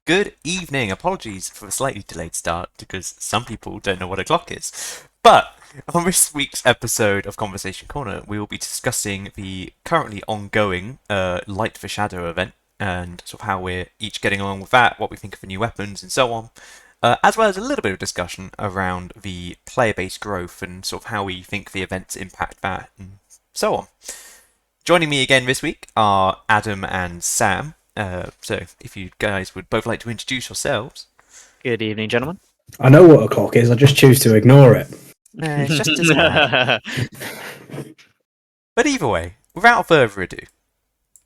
Good evening. Apologies for the slightly delayed start because some people don't know what a clock is. But on this week's episode of Conversation Corner, we will be discussing the currently ongoing Light for Shadow event and sort of how we're each getting along with that, what we think of the new weapons, and so on. As well as a little bit of discussion around the player-based growth and sort of how we think the events impact that, and so on. Joining me again this week are Adam and Sam. So if you guys would both like to introduce yourselves. Good evening, gentlemen. I know what a clock is, I just choose to ignore it. It's just as bad. But either way, without further ado,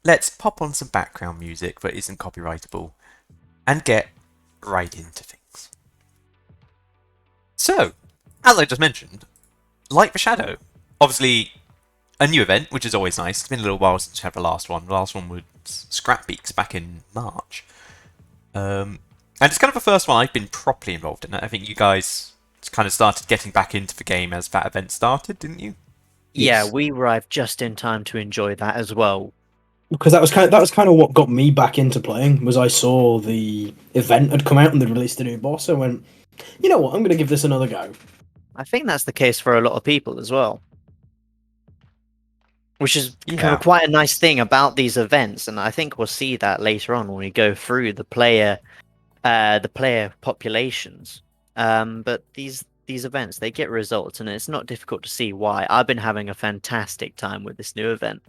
let's pop on some background music that isn't copyrightable and get right into things. So, as I just mentioned, Light the Shadow. Obviously, a new event, which is always nice. It's been a little while since we had the last one. The last one was Scrap Beaks back in March. And it's kind of the first one I've been properly involved in. I think you guys kind of started getting back into the game as that event started, didn't you? Yeah, Yes. we arrived just in time to enjoy that as well. Because that was kind of what got me back into playing. Was I saw the event had come out and they released a new boss. I went, you know what? I'm going to give this another go. I think that's the case for a lot of people as well. Which is kind of quite a nice thing about these events, and I think we'll see that later on when we go through the player populations. But these events, they get results, and it's not difficult to see why. I've been having a fantastic time with this new event.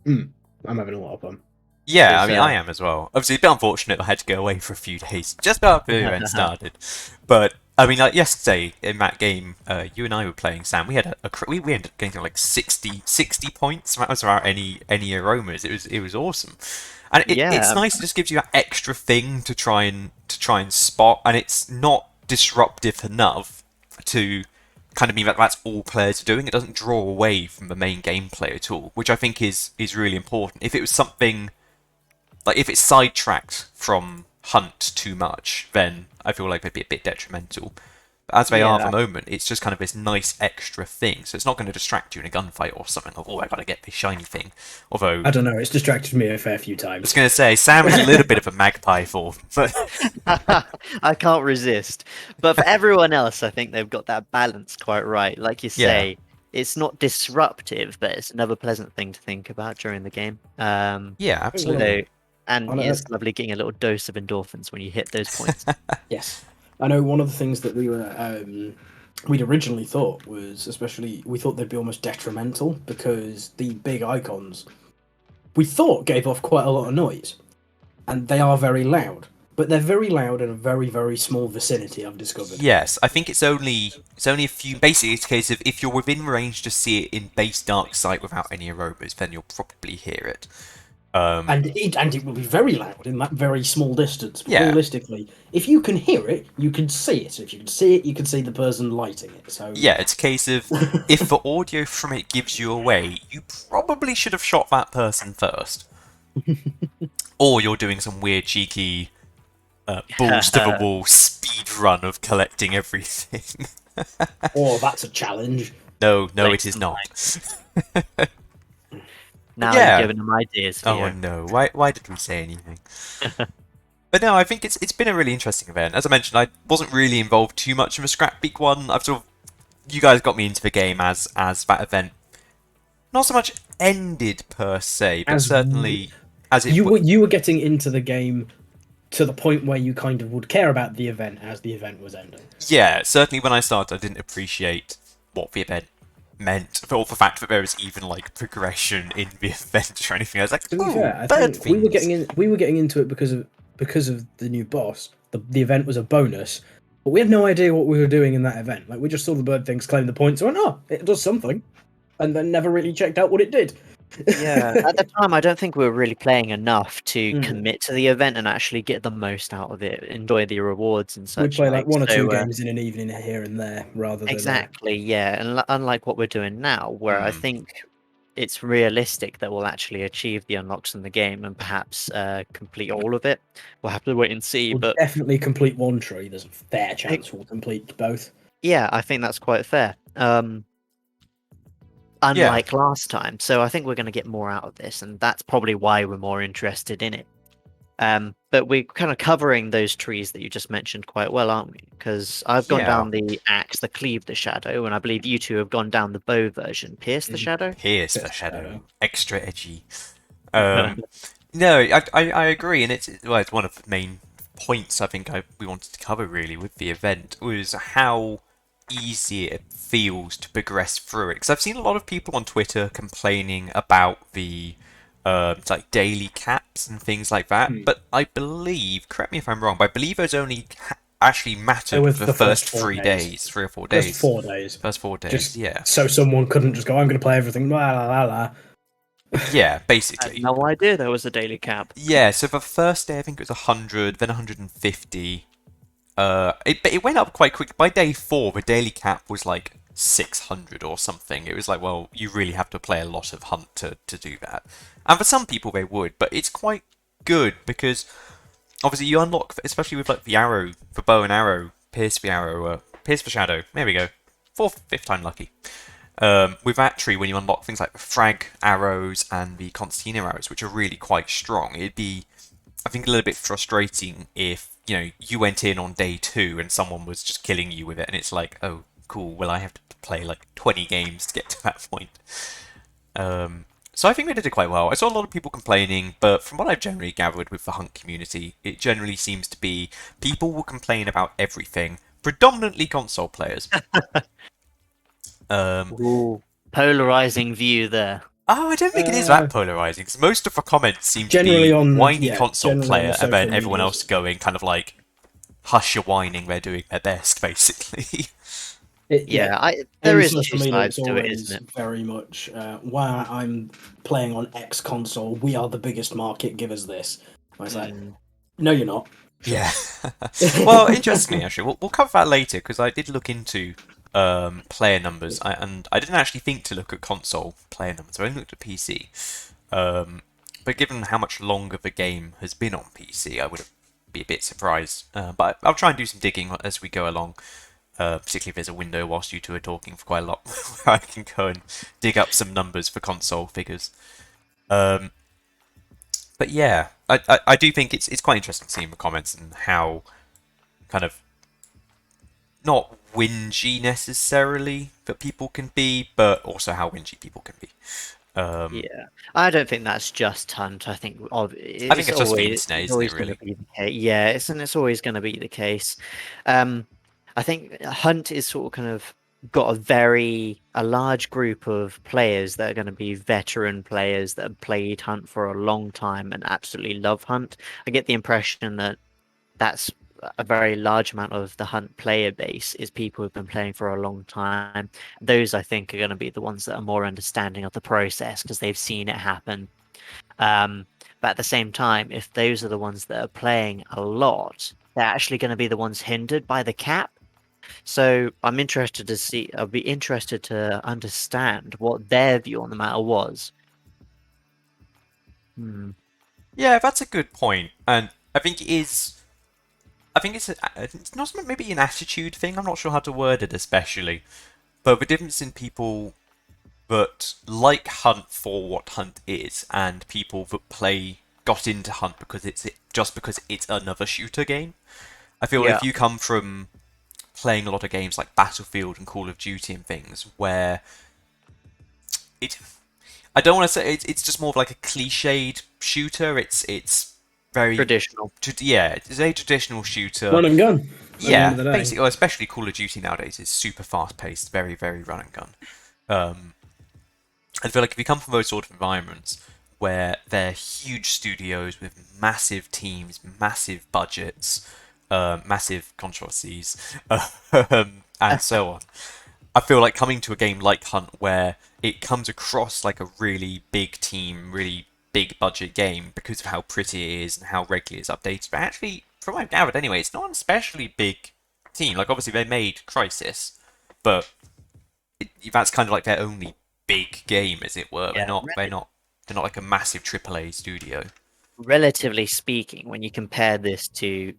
I'm having a lot of fun. Yeah, I mean, I am as well. Obviously, it's a bit unfortunate I had to go away for a few days just after the event started. But, I mean, like yesterday in that game, you and I were playing, Sam. We had we ended up getting like 60 points. That was without any aromas. It was awesome. And it's nice. It just gives you that extra thing to try and spot, and it's not disruptive enough to kind of mean that that's all players are doing. It doesn't draw away from the main gameplay at all, which I think is really important. If it was something like if it's sidetracked from Hunt too much, then I feel like they'd be a bit detrimental. But as they are at the moment, it's just kind of this nice extra thing. So it's not going to distract you in a gunfight or something like, oh, I got to get this shiny thing. Although I don't know, it's distracted me a fair few times. I was going to say, Sam is a little bit of a magpie for, but I can't resist. But for everyone else, I think they've got that balance quite right. Like you say, it's not disruptive, but it's another pleasant thing to think about during the game. Yeah, absolutely. And it's lovely getting a little dose of endorphins when you hit those points. Yes. I know one of the things that we'd originally thought was, especially, we thought they'd be almost detrimental because the big icons, we thought gave off quite a lot of noise. And they are very loud. But they're very loud in a very, very small vicinity, I've discovered. Yes, I think it's only a few. Basically, it's a case of if you're within range to see it in base dark sight without any aromas, then you'll probably hear it. And it will be very loud in that very small distance. But realistically, if you can hear it, you can see it. If you can see it, you can see the person lighting it. So yeah, it's a case of if the audio from it gives you away, you probably should have shot that person first, or you're doing some weird cheeky balls to the wall speed run of collecting everything. Oh, that's a challenge. No, it is not. Now you're giving them ideas. Oh no! Why did we say anything? But no, I think it's been a really interesting event. As I mentioned, I wasn't really involved too much in the Scrap Beak one. You guys got me into the game as that event not so much ended per se, but certainly as it you were getting into the game to the point where you kind of would care about the event as the event was ending. Yeah, certainly when I started, I didn't appreciate what the event meant, or the fact that there was even like progression in the event or anything. I was like, to be fair, I think we were getting into it because of the new boss. The event was a bonus, but we had no idea what we were doing in that event. Like, we just saw the bird things claim the points and went, oh, it does something, and then never really checked out what it did. Yeah, at the time, I don't think we were really playing enough to commit to the event and actually get the most out of it, enjoy the rewards and such. We'd play like one or two games in an evening here and there, rather than exactly, yeah. And unlike what we're doing now, where I think it's realistic that we'll actually achieve the unlocks in the game and perhaps complete all of it. We'll have to wait and see. We'll but definitely complete one tree. There's a fair chance we'll complete both. Yeah, I think that's quite fair. Unlike last time. So I think we're going to get more out of this, and that's probably why we're more interested in it. But we're kind of covering those trees that you just mentioned quite well, aren't we? Because I've gone Yeah. down the axe, the cleave the shadow, and I believe you two have gone down the bow version, pierce the shadow. Pierce the Pierce the shadow, shadow. extra edgy. No, I agree, and it's one of the main points I think we wanted to cover really with the event was how easy it feels to progress through it. Because I've seen a lot of people on Twitter complaining about the like daily caps and things like that, but I believe, correct me if I'm wrong, but I believe those only actually mattered with for the the first first 4 3 days. days, 3 or 4 Just days. 4 days. First 4 days, Just yeah. so someone couldn't just go, I'm going to play everything, la la la la. Yeah, I had basically. no idea there was a daily cap. Yeah, so the first day I think it was 100, then 150. It went up quite quick. By day 4, the daily cap was like 600 or something. It was like, well, you really have to play a lot of Hunt to do that. And for some people they would, but it's quite good because obviously you unlock, especially with like the arrow, the bow and arrow, pierce the arrow, pierce the shadow. There we go. 4th, 5th time lucky. With that tree, when you unlock things like the frag arrows and the concertina arrows, which are really quite strong, it'd be, I think, a little bit frustrating if you went in on day 2 and someone was just killing you with it, and it's like, oh, cool. Well, I have to play like 20 games to get to that point. So I think they did it quite well. I saw a lot of people complaining, but from what I've generally gathered with the Hunt community, it generally seems to be people will complain about everything, predominantly console players. Ooh, polarizing view there. Oh, I don't think it is that polarizing, because most of the comments seem to Generally be on- whiny yeah, console generally on player, the and then social everyone medias. else going kind of like, hush your whining, they're doing their best, basically. There On is social two media, sides it's to it, always isn't it? very much, wow, I'm playing on X console, we are the biggest market, give us this. I was like, no, you're not. Yeah. Well, interestingly, actually, we'll cover that later, because I did look into player numbers, and I didn't actually think to look at console player numbers, I only looked at PC. But given how much longer the game has been on PC, I would be a bit surprised. But I'll try and do some digging as we go along. Particularly if there's a window whilst you two are talking for quite a lot, where I can go and dig up some numbers for console figures. But yeah, I do think it's quite interesting seeing the comments and how kind of not whingy necessarily that people can be, but also how whingy people can be. Yeah, I don't think that's just Hunt. I think I think it's just the always, internet, it's isn't always it, going to really? be the case. Yeah, it's always going to be the case. I think Hunt is sort of kind of got a large group of players that are going to be veteran players that have played Hunt for a long time and absolutely love Hunt. I get the impression that that's a very large amount of the Hunt player base is people who've been playing for a long time. Those, I think, are going to be the ones that are more understanding of the process because they've seen it happen. But at the same time, if those are the ones that are playing a lot, they're actually going to be the ones hindered by the cap. So I'm interested to see. I'll be interested to understand what their view on the matter was. Yeah, that's a good point, and I think it is. I think it's not maybe an attitude thing. I'm not sure how to word it, especially, but the difference in people that like Hunt for what Hunt is, and people that got into Hunt because because it's another shooter game. I feel Yeah. if you come from playing a lot of games like Battlefield and Call of Duty and things, where I don't want to say it's just more of like a cliched shooter. It's very Traditional. it's a traditional shooter. Run and gun. At the end Yeah, of the day. basically, especially Call of Duty nowadays is super fast-paced, very, very run and gun. I feel like if you come from those sort of environments where they're huge studios with massive teams, massive budgets, massive controversies, and so on, I feel like coming to a game like Hunt where it comes across like a really big team, really big budget game because of how pretty it is and how regularly it's updated. But actually, from what I've gathered anyway, it's not an especially big team. Like obviously they made Crisis, but that's kind of like their only big game, as it were. Yeah, They're not like a massive AAA studio. relatively speaking, when you compare this to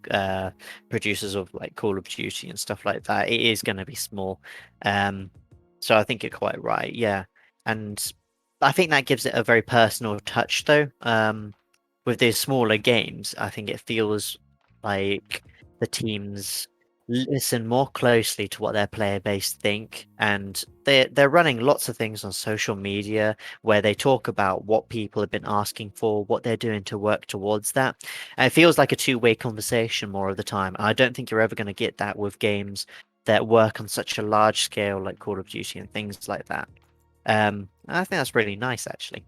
producers of like Call of Duty and stuff like that, it is going to be small. So I think you're quite right. Yeah, and I think that gives it a very personal touch, though. with these smaller games, I think it feels like the teams listen more closely to what their player base think, and they're running lots of things on social media where they talk about what people have been asking for, what they're doing to work towards that. And it feels like a two-way conversation more of the time. I don't think you're ever going to get that with games that work on such a large scale like Call of Duty and things like that. I think that's really nice, actually.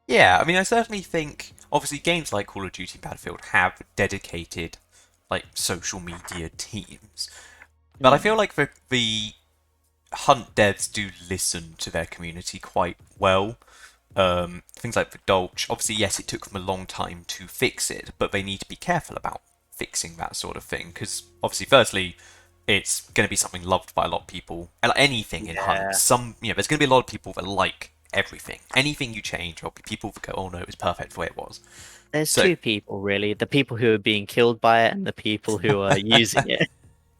Yeah, I mean, I certainly think, obviously, games like Call of Duty and Battlefield have dedicated, like, social media teams. But I feel like the Hunt devs do listen to their community quite well. Things like the Dolch, obviously, yes, it took them a long time to fix it, but they need to be careful about fixing that sort of thing, because, obviously, firstly, it's going to be something loved by a lot of people. And like anything in Hunt, Yeah. there's going to be a lot of people that like everything. Anything you change, there'll be people that go, oh no, it was perfect the way it was. There's So, two people really: the people who are being killed by it and the people who are using it.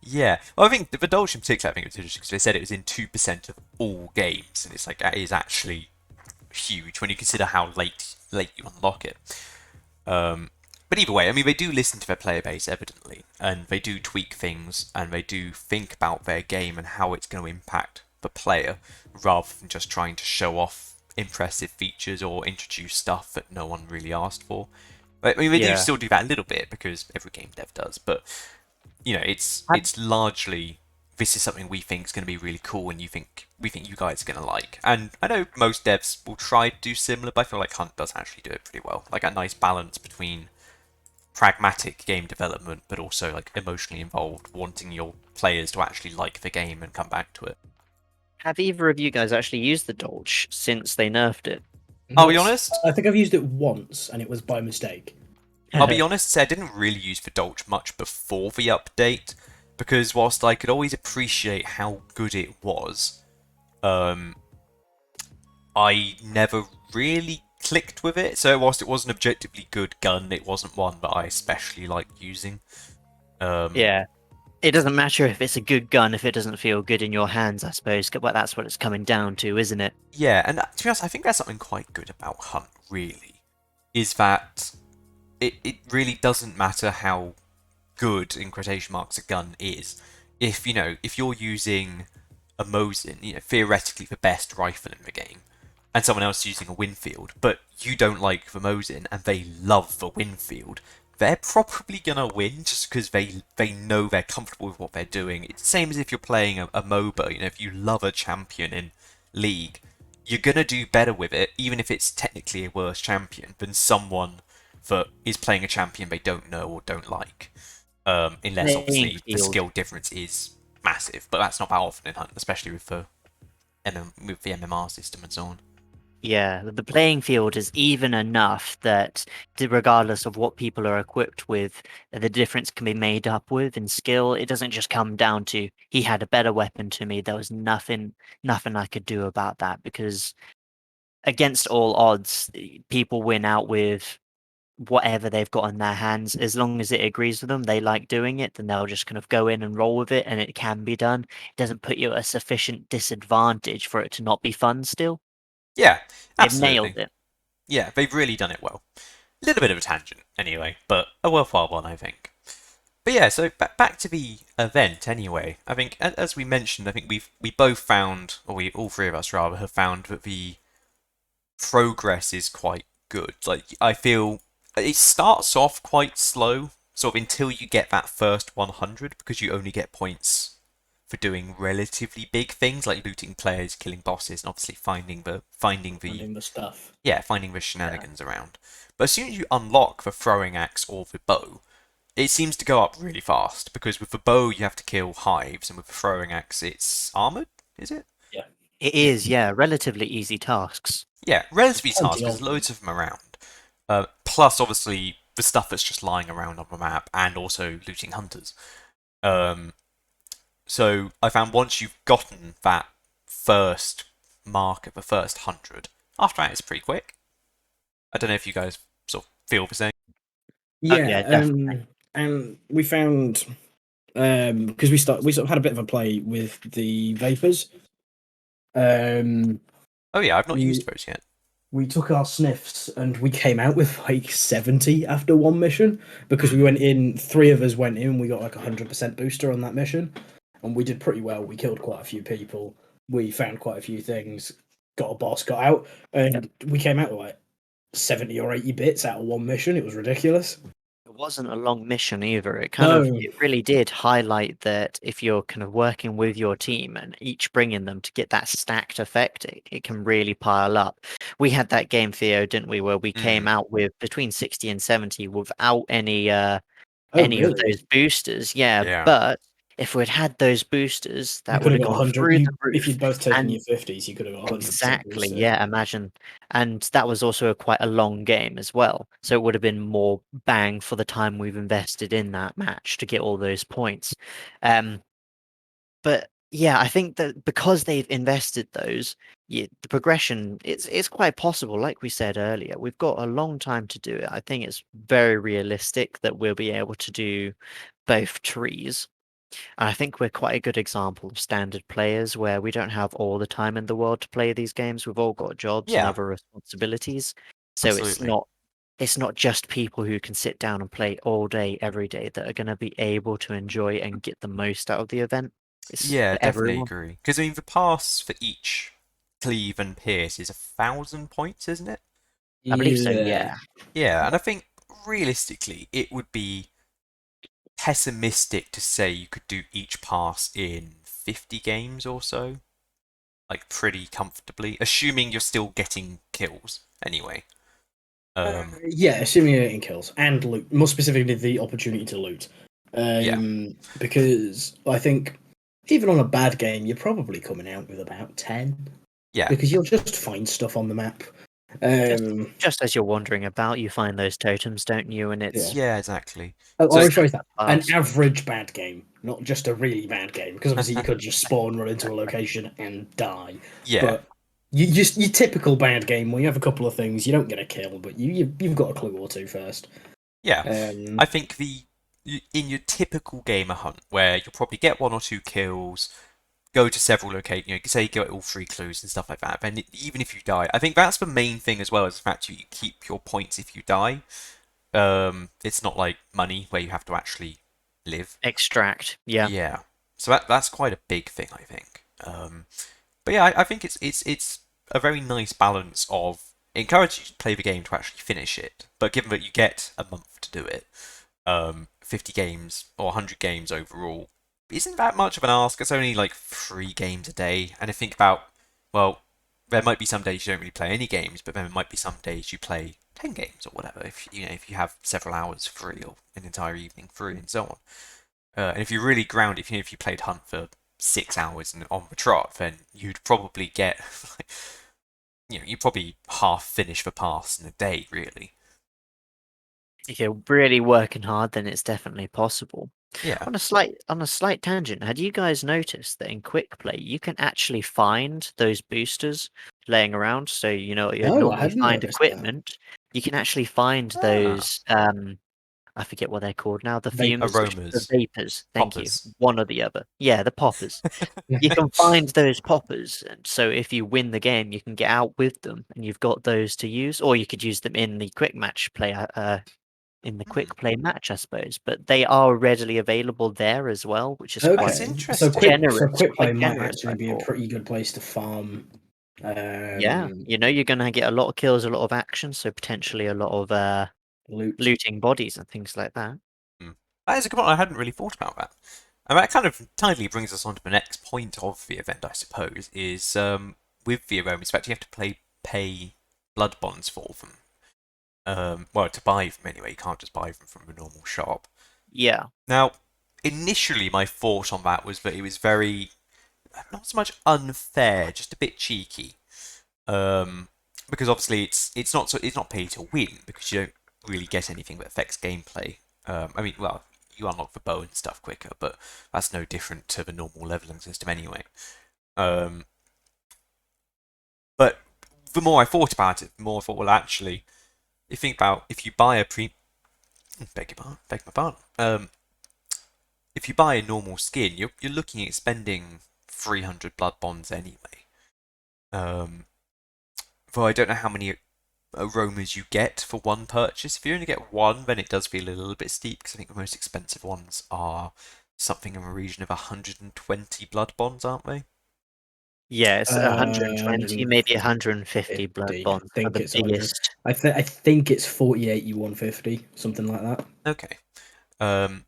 yeah. Well, I think the Dolch in particular, I think it was interesting because they said it was in 2% of all games, and it's like, that is actually huge when you consider how late you unlock it. But either way, I mean, they do listen to their player base, evidently, and they do tweak things, and they do think about their game and how it's going to impact the player, rather than just trying to show off impressive features or introduce stuff that no one really asked for. I mean, they do Yeah. still do that a little bit, because every game dev does, but, you know, it's largely, this is something we think is going to be really cool, and we think you guys are going to like. And I know most devs will try to do similar, but I feel like Hunt does actually do it pretty well. Like a nice balance between pragmatic game development, but also like emotionally involved, wanting your players to actually like the game and come back to it. Have either of you guys actually used the Dolch since they nerfed it? I'll be honest. I think I've used it once, and it was by mistake. I'll be honest, I didn't really use the Dolch much before the update, because whilst I could always appreciate how good it was, I never really clicked with it. So whilst it was an objectively good gun, it wasn't one that I especially liked using. Yeah. It doesn't matter if it's a good gun if it doesn't feel good in your hands, I suppose. But that's what it's coming down to, isn't it? Yeah, and to be honest, I think that's something quite good about Hunt, really, is that it really doesn't matter how good, in quotation marks, a gun is. If you're using a Mosin, theoretically the best rifle in the game, and someone else using a Winfield, but you don't like the Mosin and they love the Winfield, they're probably gonna win just because they know they're comfortable with what they're doing. It's the same as if you're playing a MOBA. If you love a champion in League, you're gonna do better with it, even if it's technically a worse champion than someone that is playing a champion they don't know or don't like. Unless obviously the Field. skill difference is massive, but that's not that often in Hunt, especially with the MMR system and so on. Yeah, the playing field is even enough that regardless of what people are equipped with, the difference can be made up with in skill. It doesn't just come down to he had a better weapon to me. There was nothing I could do about that, because against all odds, people win out with whatever they've got in their hands. As long as it agrees with them, they like doing it, then they'll just kind of go in and roll with it, and it can be done. It doesn't put you at a sufficient disadvantage for it to not be fun still. Yeah, They've absolutely. nailed it. Yeah, they've really done it well. A little bit of a tangent, anyway, but a worthwhile one, I think. But yeah, so back to the event, anyway. I think, as we mentioned, I think we both found, or we all three of us rather, have found that the progress is quite good. Like, I feel it starts off quite slow, sort of until you get that first 100, because you only get points for doing relatively big things like looting players, killing bosses, and obviously finding the Finding the stuff. yeah, finding the shenanigans around. But as soon as you unlock the throwing axe or the bow, it seems to go up really fast, because with the bow you have to kill hives, and with the throwing axe it's armored, is it? Yeah. It is, yeah, relatively easy tasks. Yeah, relatively There's plenty tasks, because of there's loads of them around. Plus, obviously, the stuff that's just lying around on the map, and also looting hunters. So I found once you've gotten that first mark of the first 100, after that it's pretty quick. I don't know if you guys sort of feel the same. Yeah, definitely. And we found because we sort of had a bit of a play with the vapors. Oh yeah, I've not You- used those yet. we took our sniffs and we came out with like 70 after one mission because we went in. 3 of us went in. We got like 100% booster on that mission, and we did pretty well. We killed quite a few people. We found quite a few things. Got a boss, got out, and we came out with like 70 or 80 bits out of one mission. It was ridiculous. It wasn't a long mission either. It No. it really did highlight that if you're kind of working with your team and each bringing them to get that stacked effect, it can really pile up. We had that game, Theo, didn't we, where we came out with between 60 and 70 without any Oh, any of really? those boosters. Yeah, Yeah. but if we'd had those boosters, You that could would have have got gone 100. through the If roof. you'd both taken And your 50s, you could have got 100% exactly, booster. yeah, imagine. And that was also quite a long game as well. So it would have been more bang for the time we've invested in that match to get all those points. But yeah, I think that because they've invested those, the progression it's quite possible. Like we said earlier, we've got a long time to do it. I think it's very realistic that we'll be able to do both trees. And I think we're quite a good example of standard players where we don't have all the time in the world to play these games. We've all got jobs and Yeah, other responsibilities. So absolutely. it's not just people who can sit down and play all day, every day that are going to be able to enjoy and get the most out of the event. It's Yeah, for definitely everyone. agree. Because I mean, the pass for each cleave and pierce is 1,000 points, isn't it? I believe so, Yeah. yeah. Yeah, and I think realistically, it would be pessimistic to say you could do each pass in 50 games or so, like pretty comfortably, assuming you're still getting kills anyway. Yeah, assuming you're getting kills and loot, more specifically the opportunity to loot. Yeah. Because I think even on a bad game, you're probably coming out with about 10 Yeah, because you'll just find stuff on the map. Just Um, just as you're wandering about, you find those totems, don't you? And yeah. yeah, exactly. I'll So, rephrase that. An pass. average bad game, not just a really bad game, because obviously you could just spawn, run into a location, and die. yeah, But you just your typical bad game where you have a couple of things, you don't get a kill, but you've got a clue or two first. yeah. Um, I think in your typical gamer hunt, where you'll probably get 1 or 2 kills, go to several locations, say you get all 3 clues and stuff like that. Then even if you die, I think that's the main thing as well, is the fact you keep your points if you die. It's not like money where you have to actually live. Extract. Yeah. Yeah, so that's quite a big thing, I think. But yeah, I think it's a very nice balance of it encourages you to play the game to actually finish it, but given that you get a month to do it, 50 games or 100 games overall isn't that much of an ask. It's only like 3 games a day, and I think about, well, there might be some days you don't really play any games, but then there might be some days you play 10 games or whatever. If you have several hours free or an entire evening free and so on. And if you're really grounded, if you played Hunt for 6 hours and on the trot, then you'd probably get, you probably half finish the pass in a day, really. If you're really working hard, then it's definitely possible. Yeah. On a slight tangent, had you guys noticed that in quick play you can actually find those boosters laying around? So you know you'd no, I normally hadn't find noticed that. equipment. You can actually find Ah, those I forget what they're called now, the fumes, Vapors. the aromas, vapors, thank you. poppers. One or the other. Yeah, the poppers. You can find those poppers, and so if you win the game, you can get out with them, and you've got those to use, or you could use them in the quick match play, in the quick play match, I suppose. But they are readily available there as well, which is That's quite Okay, interesting. so quick play quite might generous, I actually be a thought. pretty good place to farm. Yeah, Um, you're gonna get a lot of kills, a lot of action, so potentially a lot of loot. looting bodies and things like that. Hmm. That is a good point. I hadn't really thought about that. And that kind of tidily brings us on to the next point of the event, I suppose, is with the aromas, you have to pay blood bonds for them. Well, to buy them anyway. You can't just buy them from the normal shop. Yeah, Now, initially, my thought on that was that it was very, not so much unfair, just a bit cheeky. Because obviously it's not pay to win because you don't really get anything that affects gameplay. I mean, well, you unlock the bow and stuff quicker, but that's no different to the normal leveling system anyway. But the more I thought about it, the more I thought, well, actually, you think about if you buy a beg my pardon. If you buy a normal skin, you're looking at spending 300 blood bonds anyway. though I don't know how many aromas you get for one purchase. If you only get one, then it does feel a little bit steep, because I think the most expensive ones are something in the region of 120 blood bonds, aren't they? Yeah, it's 120, maybe 150 blood 50. I bonds for think the it's 100. biggest. I think it's 48 U150, something like that. Okay. Um,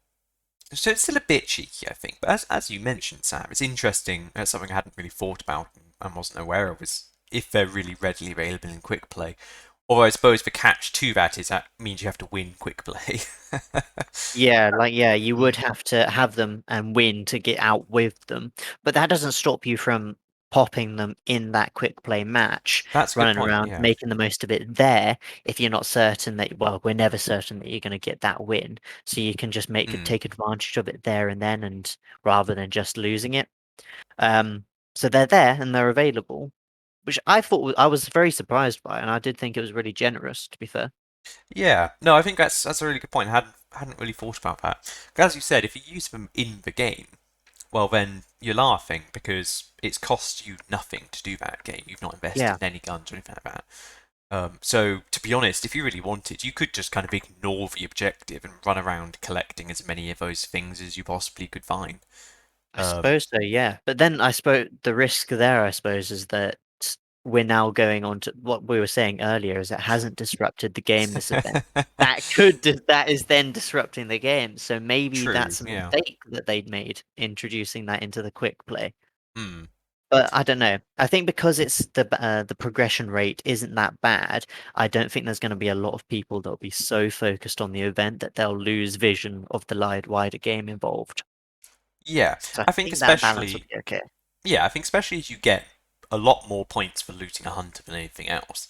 so it's still a bit cheeky, I think. But as you mentioned, Sam, it's interesting. That's something I hadn't really thought about and wasn't aware of, is if they're really readily available in quick play. Although I suppose the catch to that is that means you have to win quick play. Yeah, you would have to have them and win to get out with them, but that doesn't stop you from popping them in that quick play match, That's a good running point, around, yeah. making the most of it there. If you're not certain that, well, we're never certain that you're going to get that win, so you can just Mm. take advantage of it there and then, and rather than just losing it. Um, so they're there and they're available, which I thought I was very surprised by, and I did think it was really generous, to be fair. Yeah, no, I think that's a really good point. I hadn't really thought about that. 'Cause as you said, if you use them in the game, well then you're laughing, because it's cost you nothing to do that game. You've not invested Yeah, in any guns or anything like that. So to be honest, if you really wanted, you could just kind of ignore the objective and run around collecting as many of those things as you possibly could find. I Um, suppose so, yeah. But then I suppose the risk there, I suppose, is that we're now going on to what we were saying earlier, is it hasn't disrupted the game, this event. That is then disrupting the game. So maybe True, that's a yeah. mistake that they'd made introducing that into the quick play. Hmm. But I don't know. I think because it's the progression rate isn't that bad, I don't think there's going to be a lot of people that'll be so focused on the event that they'll lose vision of the wider game involved. Yeah, So I I think think that balance will especially be okay. Yeah, I think especially as you get a lot more points for looting a hunter than anything else,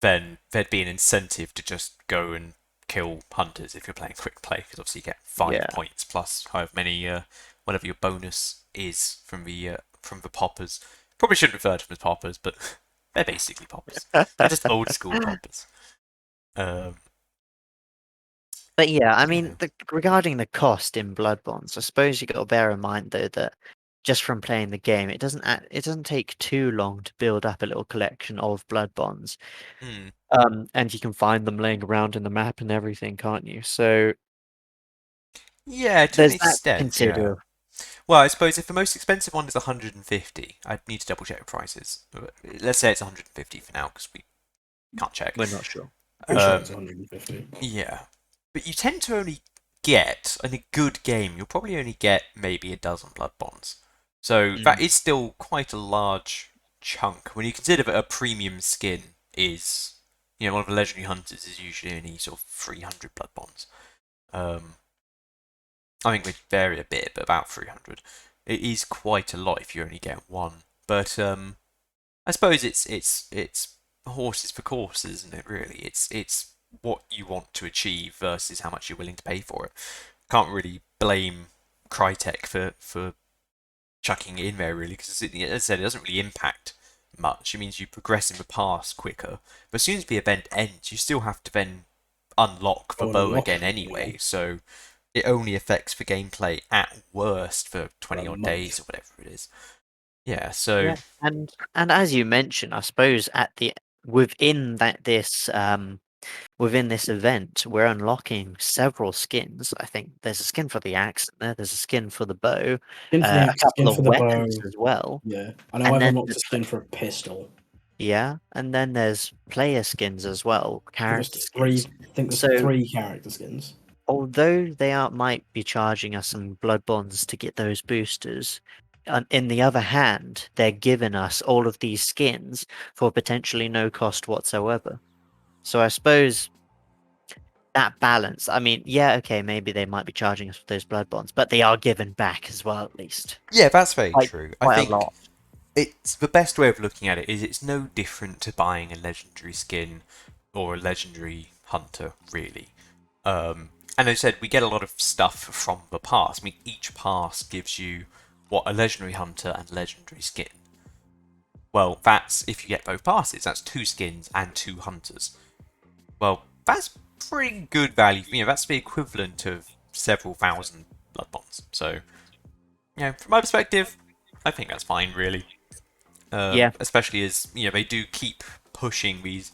then there'd be an incentive to just go and kill hunters if you're playing quick play, because obviously you get 5 points plus however many, whatever your bonus is from the poppers. Probably shouldn't refer to them as poppers, but they're basically poppers. They're just old school poppers. Um, But yeah, I yeah. mean, regarding the cost in Blood Bonds, I suppose you got to bear in mind though that just from playing the game, it doesn't take too long to build up a little collection of Blood Bonds, Hmm. and you can find them laying around in the map and everything, can't you? So Yeah, to an there's that to extent, yeah. consider. Well, I suppose if the most expensive one is 150, I'd need to double check the prices. Let's say it's 150 for now, because we can't check. We're not sure. Pretty sure it's Um, 150. yeah, but you tend to only get, in a good game, you'll probably only get maybe a dozen blood bonds. So that Mm. is still quite a large chunk. When you consider that a premium skin is, one of the legendary hunters is usually only sort of 300 blood bonds. Um, I think they vary a bit, but about 300. It is quite a lot if you only get one. But I suppose it's horses for courses, isn't it? Really, it's what you want to achieve versus how much you're willing to pay for it. Can't really blame Crytek for chucking it in there, really, because as I said, it doesn't really impact much. It means you progress in the pass quicker, but as soon as the event ends, you still have to then unlock the Oh, and bow unlock again it, anyway. So it only affects the gameplay at worst for for 20 a odd month. days or whatever it is. Yeah, so Yeah, and as you mentioned, I suppose at the within that within this event, we're unlocking several skins. I think there's a skin for the axe in there, there's a skin for the bow, Skin for the a axe, couple skin of for the bow. weapons as well, Yeah, I know and I've then unlocked a skin for a pistol. yeah, and then there's player skins as well, I think character there's three. skins. I think there's So three character skins. although might be charging us some blood bonds to get those boosters, in the other hand, they're giving us all of these skins for potentially no cost whatsoever. So I suppose that balance, I mean, yeah, okay, maybe they might be charging us for those blood bonds, but they are given back as well, at least. yeah, that's very Quite, true. I quite a think lot. it's the best way of looking at it is it's no different to buying a legendary skin or a legendary hunter, really. And as I said, we get a lot of stuff from the pass. I mean, each pass gives you a legendary hunter and legendary skin. Well, that's if you get both passes. That's 2 skins and 2 hunters. Well, that's pretty good value. That's the equivalent of several thousand blood bonds. So, from my perspective, I think that's fine, really. Yeah, Especially as they do keep pushing these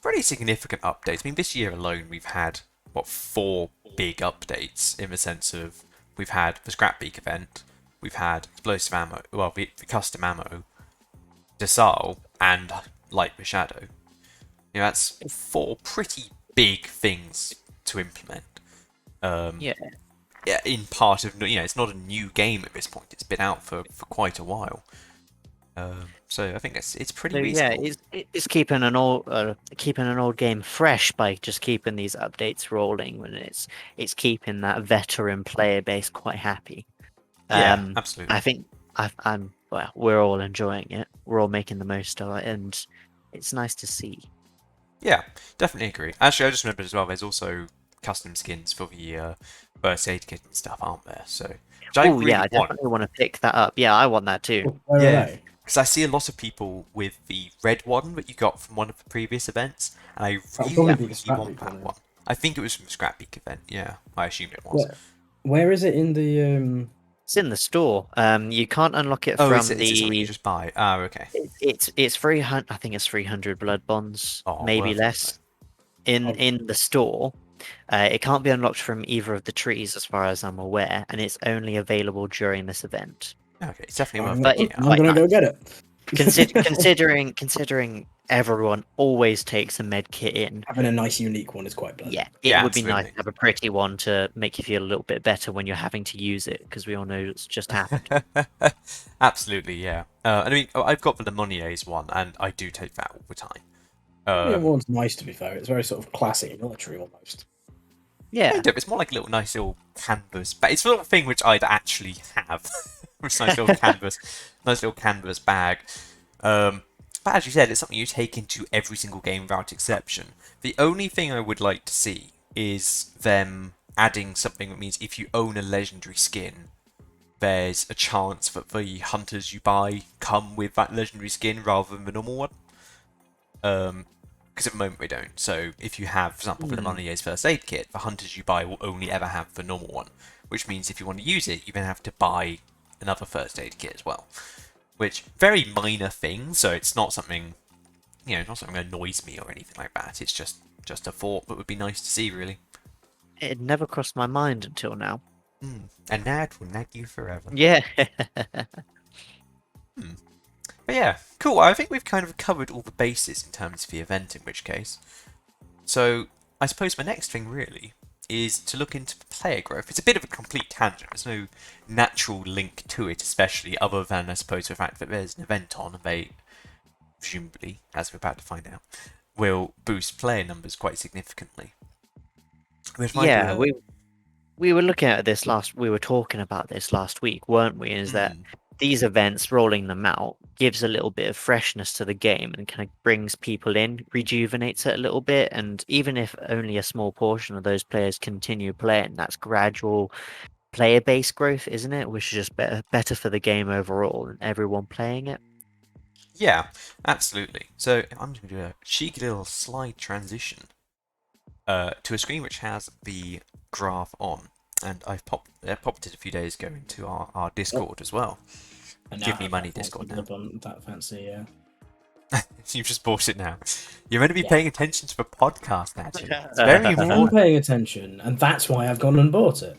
pretty significant updates. I mean, this year alone, we've had, 4 big updates in the sense of we've had the Scrap Beak event, we've had explosive ammo, well, the custom ammo, Desal, and Light the Shadow. You know, that's 4 pretty big things to implement. Yeah. Yeah, in part of, it's not a new game at this point. It's been out for quite a while. So I think it's pretty So yeah, reasonable. it's keeping an old game fresh by just keeping these updates rolling. When it's keeping that veteran player base quite happy. Yeah, absolutely. I think well, we're all enjoying it. We're all making the most of it, and it's nice to see. Yeah, definitely agree. Actually, I just remembered as well, there's also custom skins for the first aid kit and stuff, aren't there? So, which I Oh really yeah, I want. definitely want to pick that up. Yeah, I want that too. Where Yeah. are they? Because I see a lot of people with the red one that you got from one of the previous events, and I That'll really, probably be the really Scrap want Beak that one, one. I think it was from the Scrap Beak event. Yeah, I assumed it was. Where is it in the? It's in the store. You can't unlock it Oh, from is it something you just buy? Oh, okay. It's 300. I think it's 300 blood bonds, Oh, maybe worth it, less. In the store, it can't be unlocked from either of the trees, as far as I'm aware, and it's only available during this event. Okay, it's definitely worth But checking it's out. I'm gonna go get it. Considering everyone always takes a med kit in, Having a nice unique one is quite pleasant. yeah, it Yeah, would be nice absolutely. to have a pretty one to make you feel a little bit better when you're having to use it, because we all know it's just happened. Absolutely, yeah. I mean, I've got the Lemonier's one, and I do take that all the time. The other one's nice, to be fair. It's very sort of classic military almost. Yeah, Kind of. It's more like a little nice little canvas, but it's the sort of thing which I'd actually have. It's a nice little canvas bag. But as you said, it's something you take into every single game without exception. The only thing I would like to see is them adding something that means if you own a legendary skin, there's a chance that the hunters you buy come with that legendary skin rather than the normal one. Because at the moment we don't. So if you have, for example, the Lemonier's first aid kit, the hunters you buy will only ever have the normal one, which means if you want to use it, you then have to buy another first aid kit as well. Which, very minor thing, so it's not something, not something that annoys me or anything like that. It's just a thought that would be nice to see, really. it never crossed my mind until now. And now it will nag you forever. Yeah. But yeah, cool. I think we've kind of covered all the bases in terms of the event, in which case. So, I suppose my next thing really is to look into the player growth. It's a bit of a complete tangent. There's no natural link to it, especially other than, I suppose, the fact that there's an event on and they, presumably, as we're about to find out, will boost player numbers quite significantly. Yeah, we were looking at this we were talking about this last week, weren't we? Is that these events, rolling them out, gives a little bit of freshness to the game and kind of brings people in, rejuvenates it a little bit, and even if only a small portion of those players continue playing, that's gradual player base growth, isn't it? Which is just better for the game overall and everyone playing it. Yeah, absolutely. So I'm going to do a cheeky little slide transition to a screen which has the graph on, and I've popped it a few days ago into our Discord as well. And Give me money, Discord now. That fancy, You've just bought it now. You're meant to be paying attention to the podcast, Nigel. It's I very am important. paying attention, and that's why I've gone and bought it.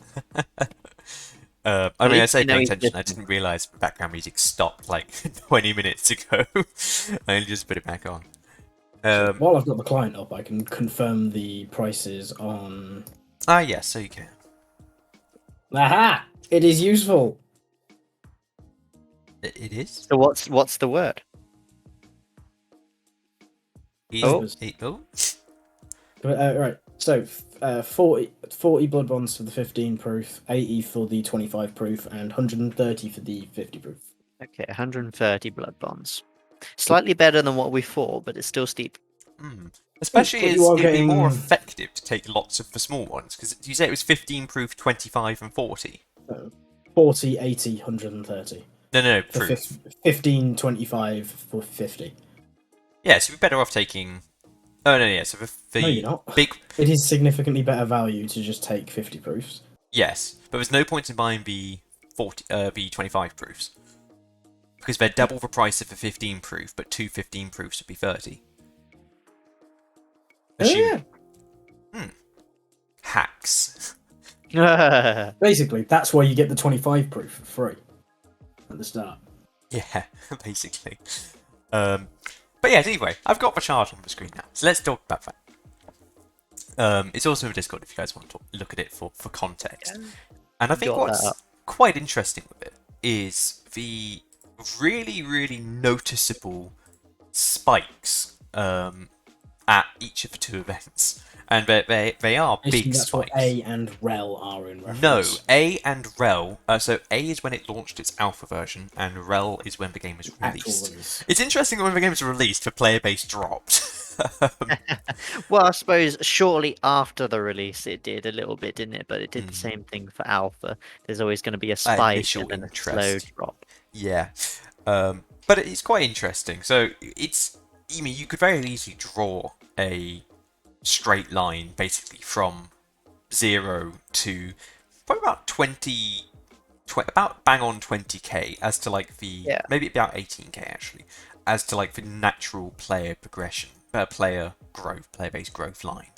I mean, I least say you know paying he's attention. I didn't realise the background music stopped like 20 minutes ago. I only just put it back on. While I've got the client up, I can confirm the prices on. Yes, so you can. Aha! It is useful. It is. So what's the word? Oh. Right. So 40 blood bonds for the 15 proof, 80 for the 25 proof, and 130 for the 50 proof. Okay, 130 blood bonds. Slightly better than what we thought, but it's still steep. Especially But as you are it'd be more getting- effective to take lots of the small ones, because you say it was 15 proof, 25, and 40. 40, 80, 130. No, For proof. 15, 25 for 50. Yeah, so we're better off taking. Oh no, yeah. So the No, you're not. big. It is significantly better value to just take 50 proofs. Yes, but there's no point in buying the 25 proofs, because they're double the price of the 15 proof, but two 15 proofs would be 30. assume hacks. Basically, that's why you get the 25 proof for free at the start. Yeah, basically. But yeah, anyway, I've got the chart on the screen now, so let's talk about that. It's also in Discord if you guys want to look at it for context. And I think what's quite interesting with it is the really, really noticeable spikes at each of the two events. And they are big that's spikes. What A and Rel are in reference. No, A and Rel. So A is when it launched its alpha version, and Rel is when the game was released. It's interesting that when the game was released, the Playerbase dropped. Well, I suppose shortly after the release it did a little bit, didn't it? But it did the same thing for alpha. There's always going to be a spike and then a slow drop. Yeah. But it's quite interesting. So you could very easily draw a straight line basically from 0 to probably about about bang on 20k as to like maybe about 18k actually, as to like the natural player progression, player base growth line.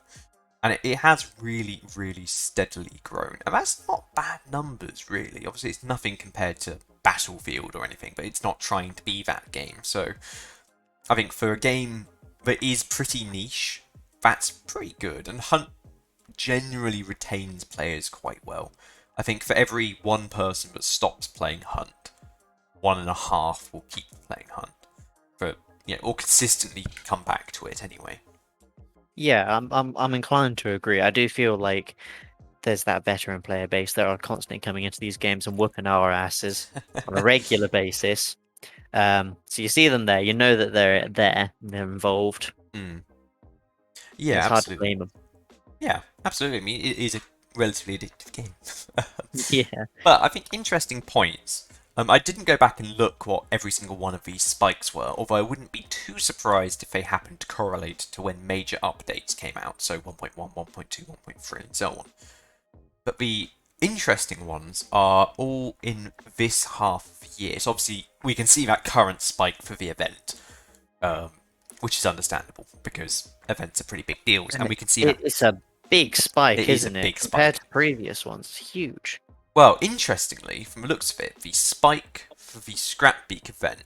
And it has really, really steadily grown. And that's not bad numbers, really. Obviously, it's nothing compared to Battlefield or anything, but it's not trying to be that game. So I think for a game that is pretty niche, that's pretty good. And Hunt generally retains players quite well. I think for every one person that stops playing Hunt, 1.5 will keep playing Hunt. Or consistently come back to it anyway. Yeah, I'm inclined to agree. I do feel like there's that veteran player base that are constantly coming into these games and whooping our asses on a regular basis. So you see them there, you know that they're there, they're involved. Yeah, it's absolutely. hard to blame them. Yeah, absolutely. I mean, it is a relatively addictive game. Yeah. But I think interesting points. I didn't go back and look what every single one of these spikes were, although I wouldn't be too surprised if they happened to correlate to when major updates came out, so 1.1, 1.2, 1.3, and so on. But the interesting ones are all in this half of the year. So obviously, we can see that current spike for the event, which is understandable, because events are pretty big deals, and we can see that. It's a big spike, isn't it? Big Compared spike. to previous ones, it's huge. Well, interestingly, from the looks of it, the spike for the Scrapbeak event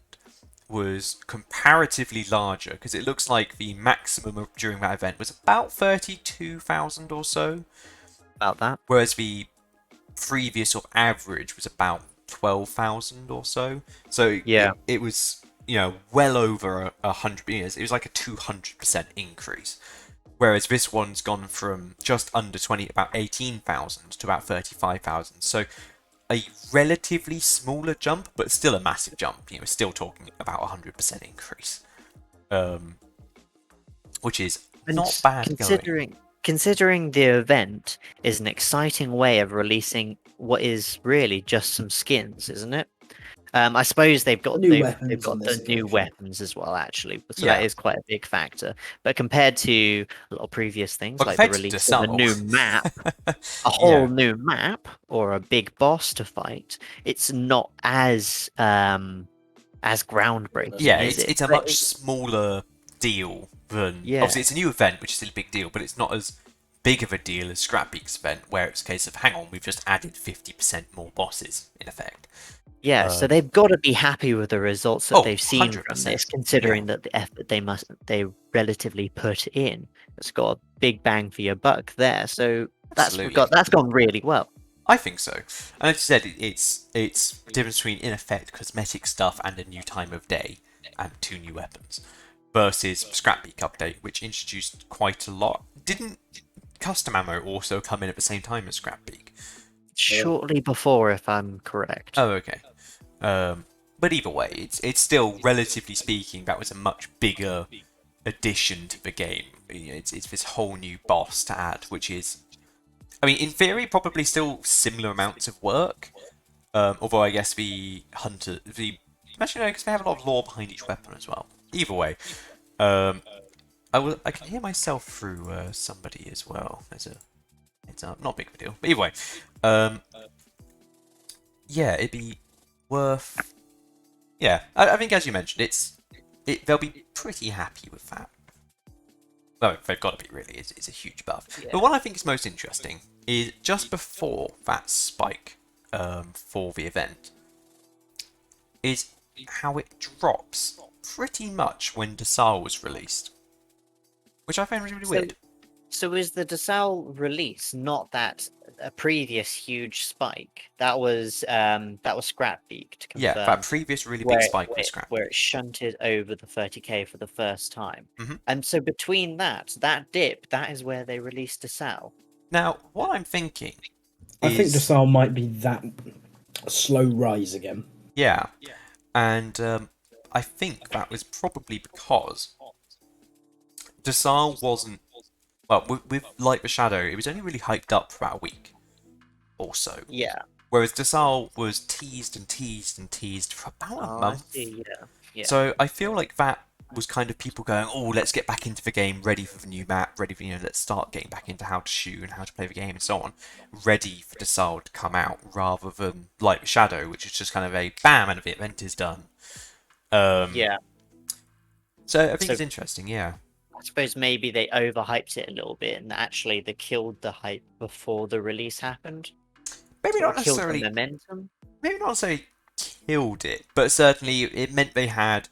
was comparatively larger, because it looks like the maximum during that event was about 32,000 or so. About that. Whereas the previous sort of average was about 12,000 or so. So yeah, it was, well over 100 years. It was like a 200% increase. Whereas this one's gone from just under about 18,000 to about 35,000. So a relatively smaller jump, but still a massive jump. We're still talking about 100% increase. Which is not bad going. Considering the event is an exciting way of releasing what is really just some skins, isn't it? I suppose they've got the new weapons as well, actually. So that is quite a big factor. But compared to a lot of previous things, like the release of a new map, a whole new map, or a big boss to fight, it's not as groundbreaking. Yeah, it's a much smaller deal than... Obviously, it's a new event, which is still a big deal, but it's not as big of a deal as Scrapbeak's event, where it's a case of, hang on, we've just added 50% more bosses, in effect. Yeah, so they've got to be happy with the results that they've seen 100%. From this, considering that the effort they relatively put in. It's got a big bang for your buck there, so that's gone really well. I think so. And as you said, it's the difference between, in effect, cosmetic stuff and a new time of day, and 2 new weapons, versus Scrapbeak update, which introduced quite a lot. Didn't custom ammo also come in at the same time as Scrapbeak? Shortly before, if I'm correct. Oh, okay. But either way, it's still, relatively speaking, that was a much bigger addition to the game. It's this whole new boss to add, which is, I mean, in theory, probably still similar amounts of work. Although I guess the hunter, actually no, because they have a lot of lore behind each weapon as well. Either way, I can hear myself through somebody as well. It's not a big deal, but either way, yeah, it'd be worth. Yeah, I think as you mentioned, they'll be pretty happy with that. well, they've got to be really, is a huge buff. Yeah. But what I think is most interesting is just before that spike for the event is how it drops pretty much when Desal was released, which I found really weird. So is the Desal release not that a previous huge spike? That was Scrapbeak to confirm. Yeah, that previous really big spike was Scrapbeak. Where it shunted over the 30k for the first time. Mhm. And so between that dip, that is where they released Desal. Now, what I'm thinking I think is... Desal might be that slow rise again. Yeah, and I think that was probably because Desal wasn't... Well, with Light the Shadow, it was only really hyped up for about a week or so. Yeah. Whereas Desal was teased and teased and teased for about a month. I see, yeah. So I feel like that was kind of people going, oh, let's get back into the game, ready for the new map, ready for, let's start getting back into how to shoot and how to play the game and so on, ready for Desal to come out, rather than Light the Shadow, which is just kind of a bam, and the event is done. Yeah. So I think it's interesting, yeah. I suppose maybe they overhyped it a little bit, and actually they killed the hype before the release happened. Maybe not Killed necessarily... the momentum. Maybe not necessarily killed it, but certainly it meant they had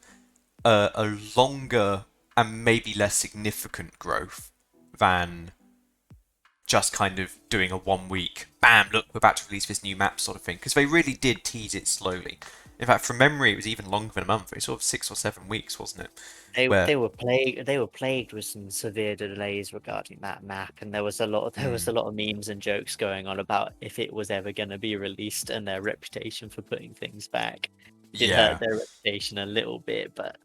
a longer and maybe less significant growth than just kind of doing a 1 week, bam, look, we're about to release this new map sort of thing. Because they really did tease it slowly. In fact, from memory, it was even longer than a month. It was sort of 6 or 7 weeks, wasn't it? They were plagued with some severe delays regarding that map, and there was a lot of memes and jokes going on about if it was ever going to be released, and their reputation for putting things back did hurt their reputation a little bit. But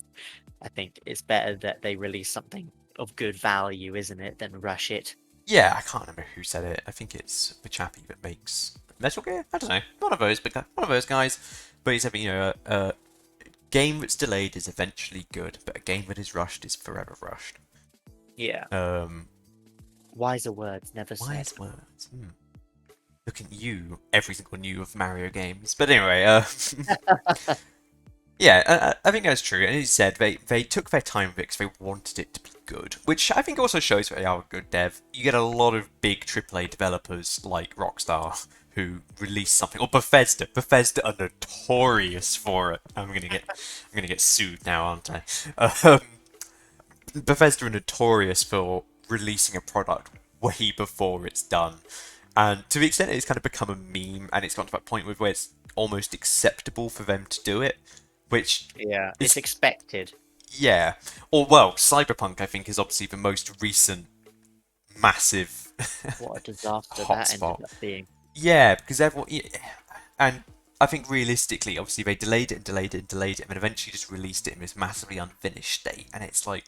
I think it's better that they release something of good value, isn't it, than rush it. Yeah, I can't remember who said it. I think it's the chappie that makes Metal Gear. I don't know, one of those, but one of those guys. But he said, a game that's delayed is eventually good, but a game that is rushed is forever rushed. Yeah. Wiser words never said. Wise words. Look at you, every single new of Mario games. But anyway, yeah, I think that's true. And as you said, they took their time with it because they wanted it to be good, which I think also shows they are a good dev. You get a lot of big AAA developers like Rockstar who release something, or Bethesda. Bethesda are notorious for it. I'm gonna get sued now, aren't I? Bethesda are notorious for releasing a product way before it's done, and to the extent it's kind of become a meme, and it's gotten to that point where it's almost acceptable for them to do it, which it's expected. Yeah, or well, Cyberpunk I think is obviously the most recent massive What a disaster that ended up being. Yeah, because everyone, and I think realistically, obviously they delayed it and delayed it and delayed it, and then eventually just released it in this massively unfinished state. And it's like,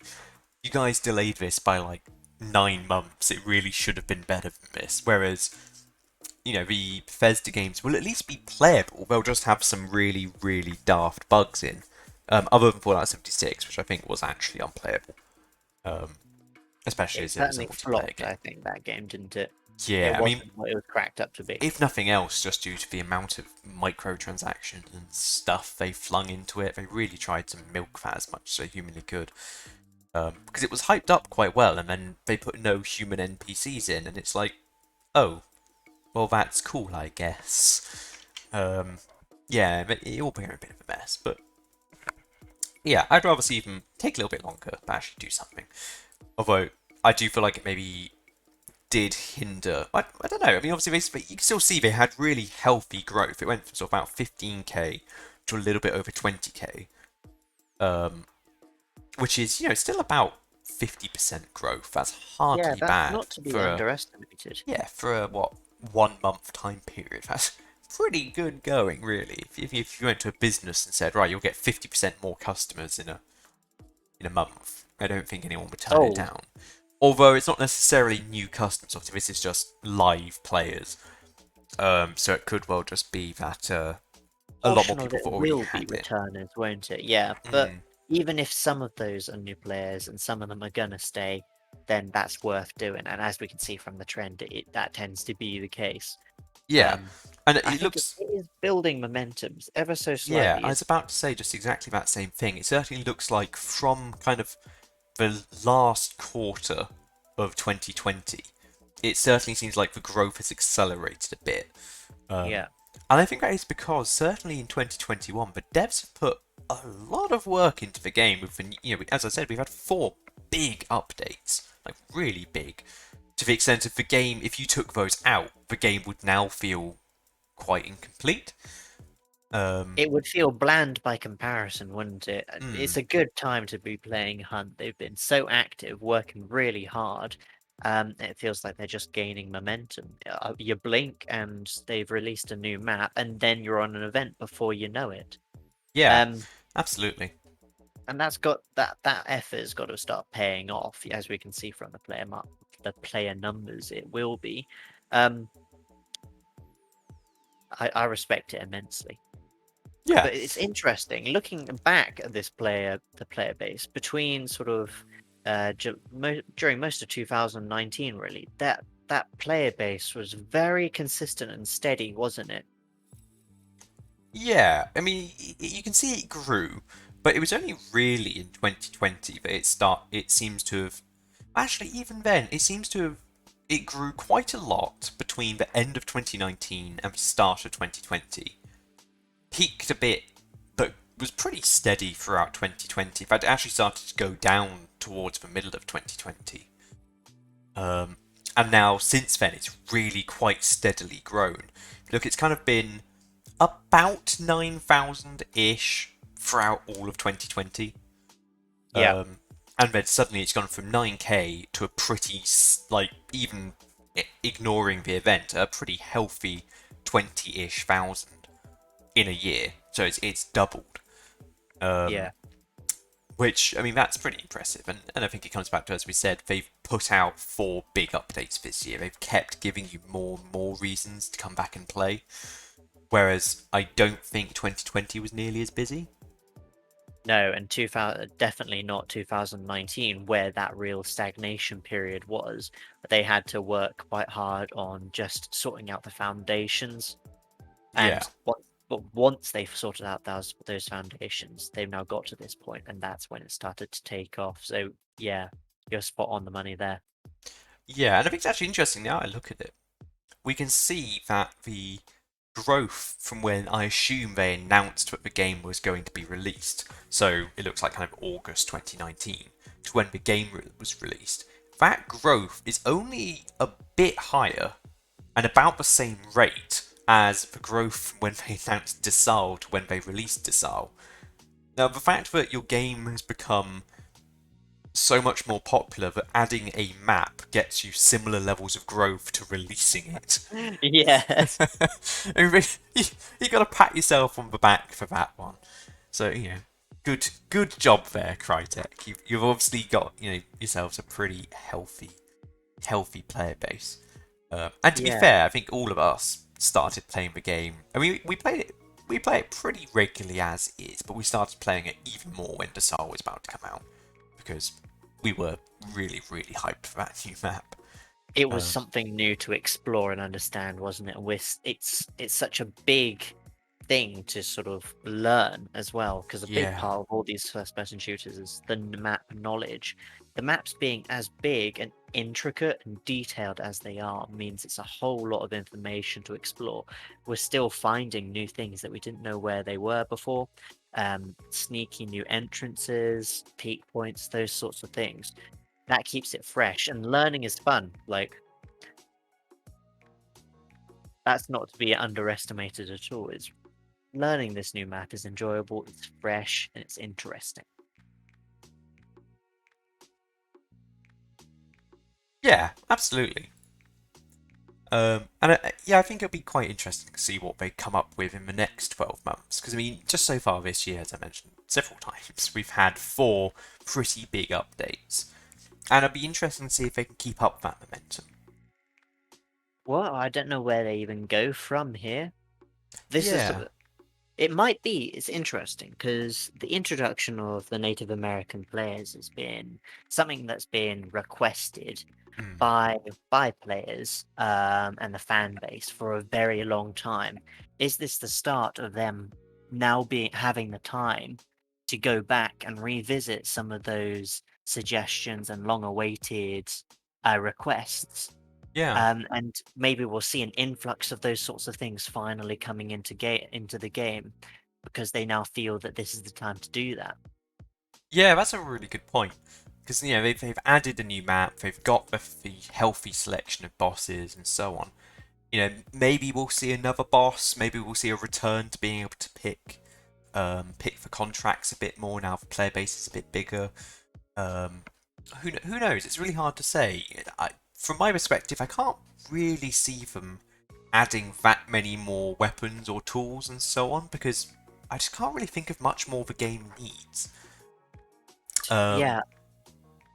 you guys delayed this by like 9 months. It really should have been better than this. Whereas, the Bethesda games will at least be playable. They'll just have some really, really daft bugs in, other than Fallout 76, which I think was actually unplayable. Especially as it was a multiplayer game. I think that game, didn't it? Yeah, I mean, what it was cracked up to be. If nothing else, just due to the amount of microtransactions and stuff they flung into it, they really tried to milk that as much as they humanly could. Because it was hyped up quite well, and then they put no human NPCs in, and it's like, oh, well, that's cool, I guess. Yeah, but it all became a bit of a mess, but yeah, I'd rather see them take a little bit longer, but actually do something. Although, I do feel like it maybe did hinder. I don't know. I mean, obviously, you can still see they had really healthy growth. It went from sort of about 15k to a little bit over 20k, which is still about 50% growth. That's hardly that's bad. Not to be underestimated. Yeah, for a 1 month time period, that's pretty good going, really. If you went to a business and said, right, you'll get 50% more customers in a month, I don't think anyone would turn it down. Although it's not necessarily new customers, obviously this is just live players. So it could well just be that a lot more people have already had it. Will be returners, won't it? Yeah, but even if some of those are new players and some of them are gonna stay, then that's worth doing. And as we can see from the trend, that tends to be the case. Yeah, and I it think looks... it is building momentum ever so slightly. Yeah, I was about to say just exactly that same thing. It certainly looks like from kind of the last quarter of 2020, it certainly seems like the growth has accelerated a bit. Yeah. And I think that is because certainly in 2021, the devs have put a lot of work into the game. With as I said, we've had 4 big updates, like really big, to the extent of the game. If you took those out, the game would now feel quite incomplete. It would feel bland by comparison, wouldn't it? It's Mm, a good time to be playing Hunt. They've been so active, working really hard. It feels like they're just gaining momentum. You blink and they've released a new map, and then you're on an event before you know it. yeah, Um, absolutely. and that's got that effort's got to start paying off, as we can see from the player numbers. It will be. Um, I respect it immensely. Yeah, But it's interesting looking back at the player base between sort of during most of 2019. Really, that player base was very consistent and steady, wasn't it? yeah. I mean, you can see it grew, but it was only really in 2020 that It seems to have. Actually, even then, it seems to have. It grew quite a lot between the end of 2019 and the start of 2020. Peaked a bit, but was pretty steady throughout 2020. In fact, it actually started to go down towards the middle of 2020. And now, since then, it's really quite steadily grown. Look, it's kind of been about 9,000-ish throughout all of 2020. Yeah, And then suddenly it's gone from 9k to a pretty, like, even ignoring the event, a pretty healthy 20-ish thousand in a year. So it's doubled. yeah, Which, I mean, that's pretty impressive. And I think it comes back to, as we said, they've put out 4 big updates this year. They've kept giving you more and more reasons to come back and play. Whereas I don't think 2020 was nearly as busy. no, and 2000 definitely not 2019, where that real stagnation period was. They had to work quite hard on just sorting out the foundations. Yeah. And once they've sorted out those foundations, they've now got to this point, and that's when it started to take off. So yeah, you're spot on the money there. Yeah, and I think it's actually interesting now I look at it. We can see that the growth from when I assume they announced that the game was going to be released, so it looks like kind of August 2019, to when the game was released, that growth is only a bit higher and about the same rate as the growth when they announced Desal to when they released Desal. Now, the fact that your game has become so much more popular that adding a map gets you similar levels of growth to releasing it. Yes. I mean, you got to pat yourself on the back for that one. So good job there, Crytek. You've obviously got yourselves a pretty healthy player base. And to be Yeah. fair, I think all of us started playing the game. I mean, we play it pretty regularly as is, but we started playing it even more when Desal was about to come out because we were really, really hyped for that new map. It was something new to explore and understand, wasn't it? It's such a big thing to sort of learn as well, because a big Yeah, part of all these first-person shooters is the map knowledge. The maps being as big and intricate and detailed as they are means it's a whole lot of information to explore. We're still finding new things that we didn't know where they were before. Sneaky new entrances, peak points, those sorts of things. That keeps it fresh, and learning is fun. Like, that's not to be underestimated at all. It's learning this new map is enjoyable, it's fresh, and it's interesting. yeah, absolutely. I think it'll be quite interesting to see what they come up with in the next 12 months. Because, I mean, just so far this year, as I mentioned several times, we've had 4 pretty big updates. And it'll be interesting to see if they can keep up that momentum. Well, I don't know where they even go from here. This is Yeah. It might be. It's interesting because the introduction of the Native American players has been something that's been requested Mm. by players and the fan base for a very long time. Is this the start of them now having the time to go back and revisit some of those suggestions and long-awaited requests. Yeah. And maybe we'll see an influx of those sorts of things finally coming into the game, because they now feel that this is the time to do that. Yeah, that's a really good point. Because, you know, they've added a new map, they've got the healthy selection of bosses and so on. You know, maybe we'll see another boss, maybe we'll see a return to being able to pick for contracts a bit more now the player base is a bit bigger. Who knows? It's really hard to say. From my perspective, I can't really see them adding that many more weapons or tools and so on, because I just can't really think of much more the game needs. Yeah,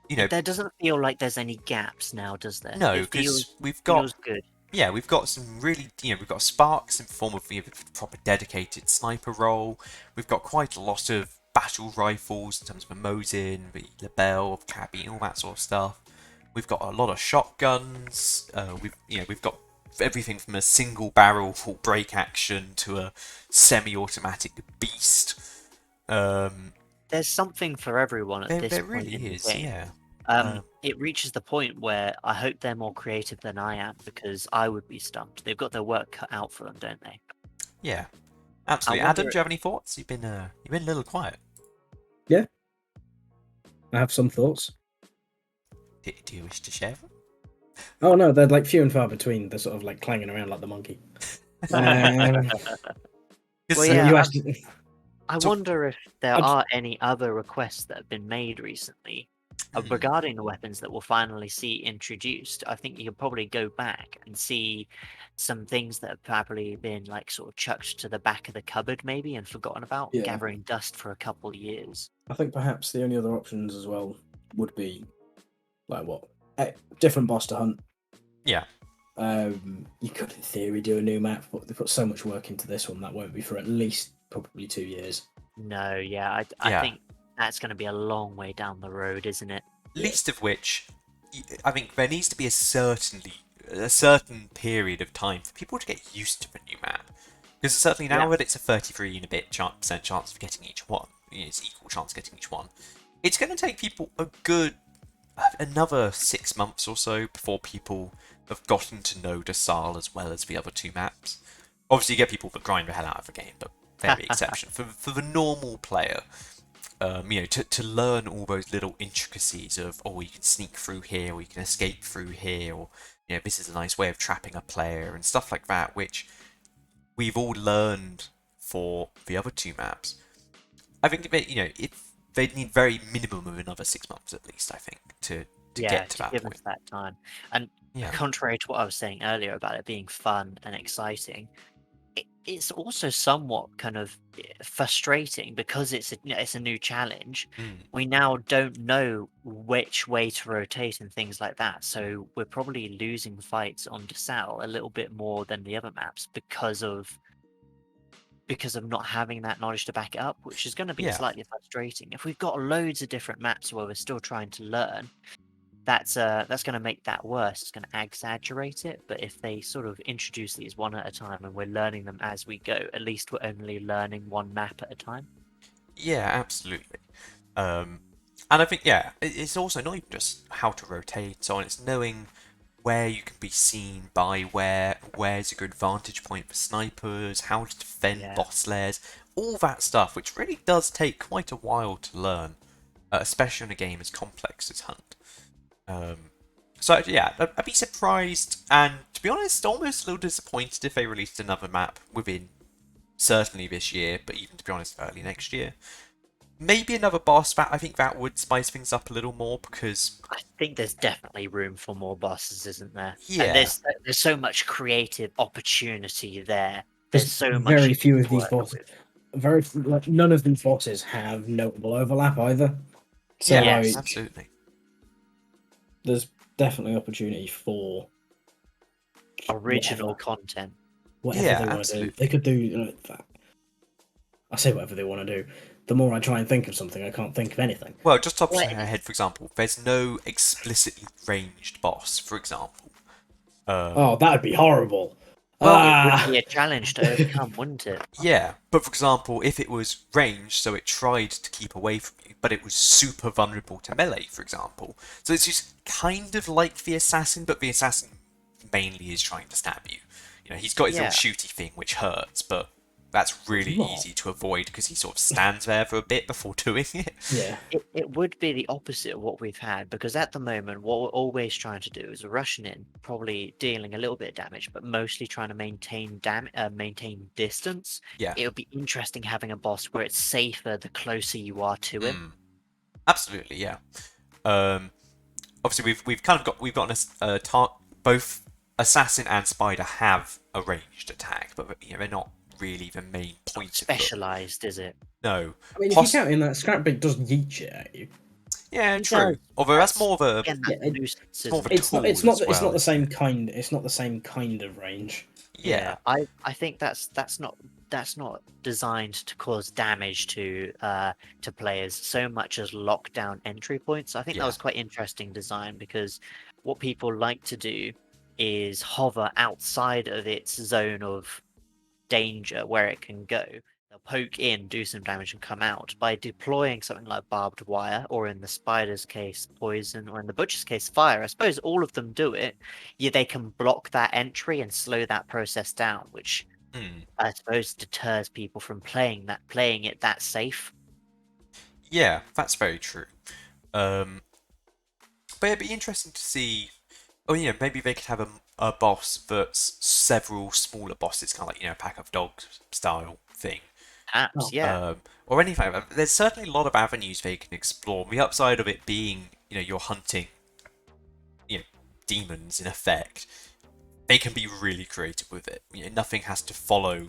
You know, there doesn't feel like there's any gaps now, does there? no, It because we've feels got good. yeah, we've got some really, you know, we've got sparks in the form of, you know, proper dedicated sniper role. We've got quite a lot of battle rifles in terms of the Mosin, the Lebel, Cabby, all that sort of stuff. We've got a lot of shotguns. We've got everything from a single barrel full break action to a semi-automatic beast. There's something for everyone at this There point really in the is, game. yeah. It reaches the point where I hope they're more creative than I am, because I would be stumped. They've got their work cut out for them, don't they? Yeah, absolutely. wonder- Adam, do you have any thoughts? You've been a little quiet. Yeah, I have some thoughts. Do you wish to share them? Oh no, they're like few and far between. They're sort of like clanging around like the monkey. Well, yeah, you asked. I So- wonder if there I'm- are any other requests that have been made recently regarding the weapons that we'll finally see introduced. I think you could probably go back and see some things that have probably been like sort of chucked to the back of the cupboard maybe and forgotten about, Yeah. gathering dust for a couple of years. I think perhaps the only other options as well would be like what different boss to hunt. Yeah. You could in theory do a new map, but they put so much work into this one that won't be for at least probably 2 years. No, yeah, I think that's going to be a long way down the road, isn't it? Least of which, I think there needs to be a certain period of time for people to get used to the new map. Because certainly now that it's a 33 and a bit percent chance of getting each one, it's equal chance of getting each one, it's going to take people another 6 months or so before people have gotten to know Desal as well as the other two maps. Obviously, you get people that grind the hell out of the game, but very exception. For the normal player, to learn all those little intricacies of, you can sneak through here, or you can escape through here, or, this is a nice way of trapping a player, and stuff like that, which we've all learned for the other two maps. I think, they'd need very minimum of another 6 months at least, I think, to get to that give point. us that time. And Yeah. contrary to what I was saying earlier about it being fun and exciting, it's also somewhat kind of frustrating because it's a new challenge. We now don't know which way to rotate and things like that, so we're probably losing fights on Desal a little bit more than the other maps because of not having that knowledge to back it up, which is going to be Yeah. slightly frustrating. If we've got loads of different maps where we're still trying to learn, that's going to make that worse. It's going to exaggerate it. But if they sort of introduce these one at a time and we're learning them as we go, at least we're only learning one map at a time. Yeah, absolutely. And I think, it's also not even just how to rotate, so on. It's knowing where you can be seen by where's a good vantage point for snipers, how to defend boss lairs, all that stuff, which really does take quite a while to learn, especially in a game as complex as Hunt. I'd be surprised, and to be honest, almost a little disappointed if they released another map within certainly this year, but even to be honest, early next year. Maybe another boss. I think that would spice things up a little more, because I think there's definitely room for more bosses, isn't there? Yeah. And there's so much creative opportunity there. There's so much. Very few to of these work bosses. with. None of these bosses have notable overlap either. So Yes. absolutely. there's definitely opportunity for Original content. whatever Yeah, they want to do. absolutely. They could do. I say whatever they want to do. The more I try and think of something, I can't think of anything. Well, just top of my head, for example, there's no explicitly ranged boss, for example. Oh, that'd be horrible. Well, it would Ah, be a challenge to overcome, wouldn't it? Yeah, but for example, if it was ranged, so it tried to keep away from you, but it was super vulnerable to melee, for example. So it's just kind of like the assassin, but the assassin mainly is trying to stab you. You know, he's got his Yeah. little shooty thing, which hurts, but that's really not. easy to avoid because he sort of stands there for a bit before doing it. yeah. It would be the opposite of what we've had, because at the moment, what we're always trying to do is rushing in, probably dealing a little bit of damage, but mostly trying to maintain distance. Yeah. It would be interesting having a boss where it's safer the closer you are to him. Mm. Absolutely, yeah. Obviously, we've gotten both assassin and spider have a ranged attack, but you know, they're not really the main point of them. Specialized, is it? No. I mean, if you count in that, Scrapbig does yeet shit at you. Yeah, He true. does. Although that's more of a Again, Yeah, that's nuisance, more of isn't a it? It's not. tool It's not. as It's well, not the isn't same it? kind. It's not the same kind of range. Yeah. I think that's not designed to cause damage to players so much as lockdown entry points. I think that Yeah. was quite interesting design, because what people like to do is hover outside of its zone of danger where it can go. They'll poke in, do some damage, and come out. By deploying something like barbed wire, or in the spider's case, poison, or in the butcher's case, fire. I suppose all of them do it. Yeah, they can block that entry and slow that process down, which Mm. I suppose deters people from playing it that safe. Yeah, that's very true. But it'd be interesting to see. Oh, you know, maybe they could have a boss that's several smaller bosses, kind of like, you know, Pack of Dogs style thing. Perhaps, Oh. yeah. Or anything. There's certainly a lot of avenues they can explore. The upside of it being, you know, you're hunting, you know, demons in effect. They can be really creative with it. You know, nothing has to follow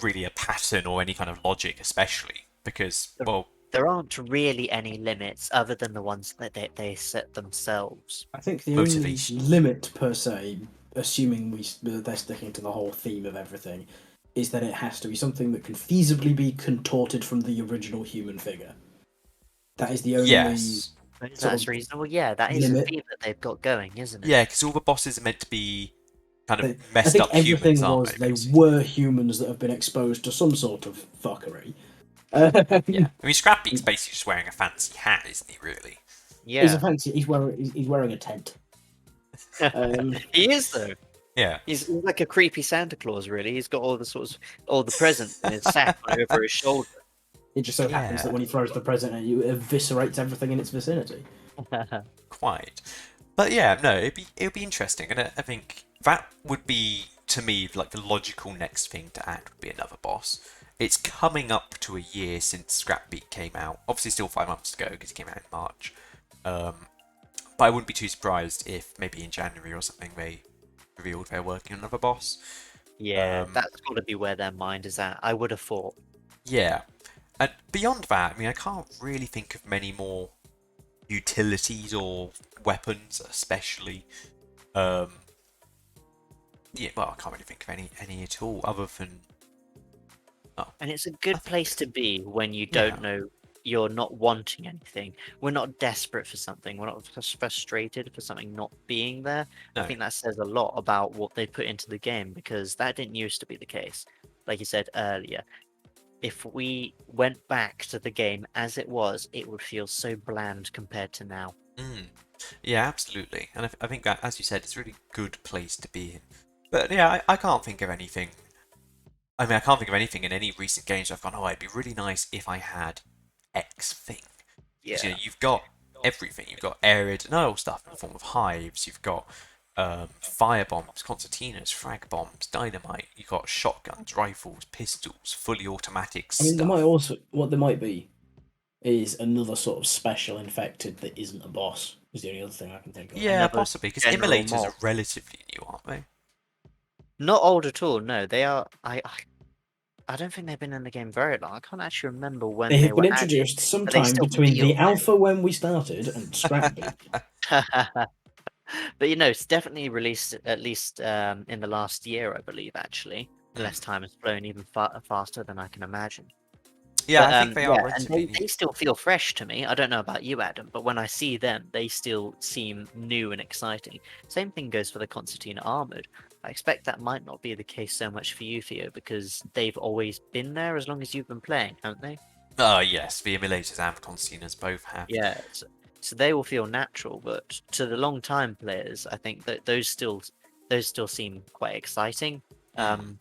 really a pattern or any kind of logic, especially because, well, There aren't really any limits other than the ones that they set themselves. I think the only Motivation. limit per se, assuming they're sticking to the whole theme of everything, is that it has to be something that can feasibly be contorted from the original human figure. That is the only yes. Suppose sort that's of reasonable. Yeah, that is a limit. theme that they've got going, isn't it? Yeah, because all the bosses are meant to be kind of I messed think up everything humans, aren't was they? they Basically? were humans that have been exposed to some sort of fuckery. Yeah. I mean, Scrapbeak's basically just wearing a fancy hat, isn't he? Really? Yeah. He's a fancy. He's wearing a tent. He is, though. Yeah. He's like a creepy Santa Claus, really. He's got all the presents in his sack over his shoulder. It just so happens that when he throws the present at you, it eviscerates everything in its vicinity. Quite. But yeah, no, it'd be interesting, and I think that would be, to me, like the logical next thing to add would be another boss. It's coming up to a year since Scrapbeak came out. Obviously, still 5 months to go because it came out in March. But I wouldn't be too surprised if maybe in January or something they revealed they're working on another boss. Yeah, that's got to be where their mind is at. I would have thought. Yeah. And beyond that, I mean, I can't really think of many more utilities or weapons, especially. Yeah, well, I can't really think of any at all, other than. Oh, And it's a good place to be when you don't know, you're not wanting anything. We're not desperate for something. We're not frustrated for something not being there. no. I think that says a lot about what they put into the game, because that didn't used to be the case. Like you said earlier, if we went back to the game as it was, it would feel so bland compared to now. Yeah, absolutely. And I think that, as you said, it's a really good place to be in. But yeah, I can't think of anything. I mean, I can't think of anything in any recent games I've gone, oh, it'd be really nice if I had X thing. Yeah. You know, you've got everything. You've got area denial stuff in the form of hives. You've got fire bombs, concertinas, frag bombs, dynamite. You've got shotguns, rifles, pistols, fully automatic I mean, stuff. there might also what there might be is another sort of special infected that isn't a boss. Is the only other thing I can think of. Yeah, Another possibly, because general immolators mob. are relatively new, aren't they? Not old at all. No, they are. I don't think they've been in the game very long. I can't actually remember when They they have were been added. introduced they sometime still between the feel- alpha when we started and Scrapbeak. But it's definitely released at least in the last year, I believe. Actually, unless time has flown even faster than I can imagine. Yeah, But, I think they are and relatively they new. still feel fresh to me. I don't know about you, Adam, but when I see them, they still seem new and exciting. Same thing goes for the Concertina Armored. I expect that might not be the case so much for you, Theo, because they've always been there as long as you've been playing, haven't they? Yes, the emulators and consoles both have. Yeah, so they will feel natural, but to the long time players, I think that those still seem quite exciting. And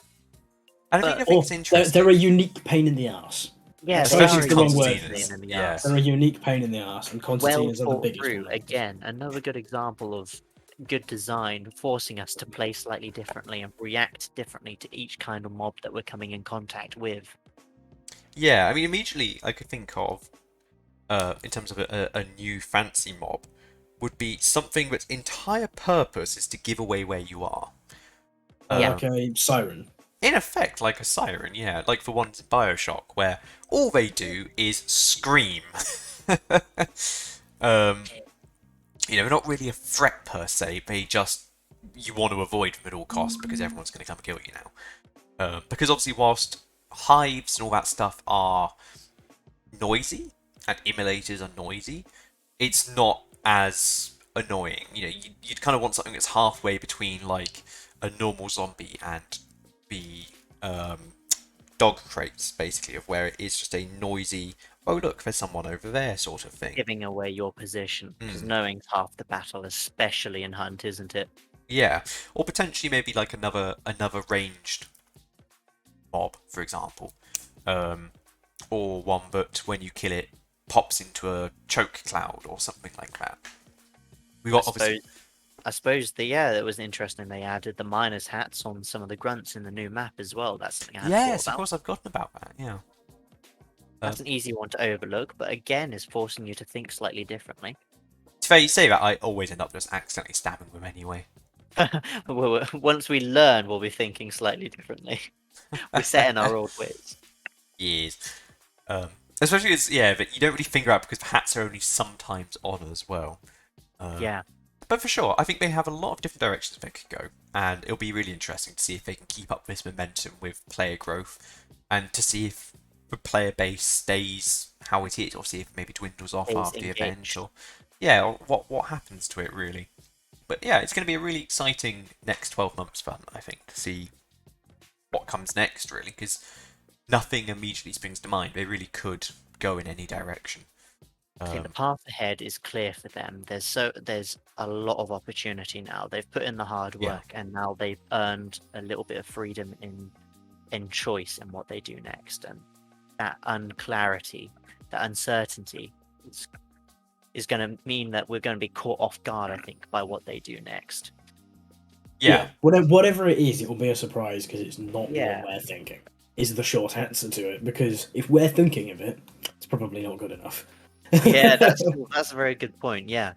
I but- think it's interesting. They're a unique pain in the ass. Yeah, Especially they the are wrong word. pain in the Yeah. arse. They're a unique pain in the ass, and Well concertinas are the thought biggest through. one. Again, another good example of good design forcing us to play slightly differently and react differently to each kind of mob that we're coming in contact with. Yeah, I mean, immediately I could think of, in terms of a new fancy mob, would be something that's entire purpose is to give away where you are. Yeah. Like a siren. In effect, like a siren, yeah. Like for ones in Bioshock, where all they do is scream. They're not really a threat per se. You want to avoid them at all costs because everyone's going to come kill you now. Because obviously, whilst hives and all that stuff are noisy and emulators are noisy, it's not as annoying. You'd kind of want something that's halfway between like a normal zombie and the dog crates, basically, of where it is just a noisy, oh look, there's someone over there sort of thing. Giving away your position, because knowing's half the battle, especially in Hunt, isn't it? Yeah, or potentially maybe like another ranged mob, for example, or one that when you kill it pops into a choke cloud or something like that. We got I suppose that was interesting. They added the miners' hats on some of the grunts in the new map as well. That's something I hadn't thought Yes, about. of course, I've forgotten about that. Yeah. That's an easy one to overlook, but again, is forcing you to think slightly differently. It's fair you say that. I always end up just accidentally stabbing them anyway. Once we learn, we'll be thinking slightly differently. We're set in our old ways. Yes. Especially but you don't really figure out because the hats are only sometimes on as well. Yeah. But for sure, I think they have a lot of different directions they could go, and it'll be really interesting to see if they can keep up this momentum with player growth, and to see if the player base stays how it is, or see if it maybe dwindles off Stays after the event, engaged. or what happens to it really. But yeah, it's going to be a really exciting next 12 months for them, I think, to see what comes next, really, because nothing immediately springs to mind. They really could go in any direction. I think the path ahead is clear for them. There's a lot of opportunity now. They've put in the hard Yeah. work, and now they've earned a little bit of freedom in choice in what they do next. And that unclarity, that uncertainty, is going to mean that we're going to be caught off guard, I think, by what they do next. Yeah. Whatever it is, it will be a surprise because it's not Yeah. what we're thinking. Is the short answer to it? Because if we're thinking of it, it's probably not good enough. Yeah, that's a very good point. Yeah.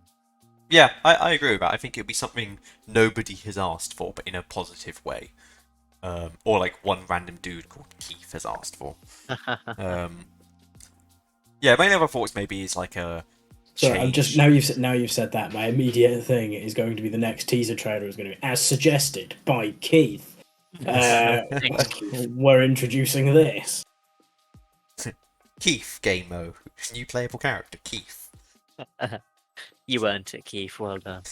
Yeah, I agree with that. I think it'll be something nobody has asked for, but in a positive way. Or like one random dude called Keith has asked for. Yeah, my other thoughts maybe is like a So change. I'm just now you've said that. My immediate thing is going to be the next teaser trailer is going to be as suggested by Keith. Thanks, Keith. We're introducing this. Keith game mode. New playable character, Keith. You earned it, Keith. Well done.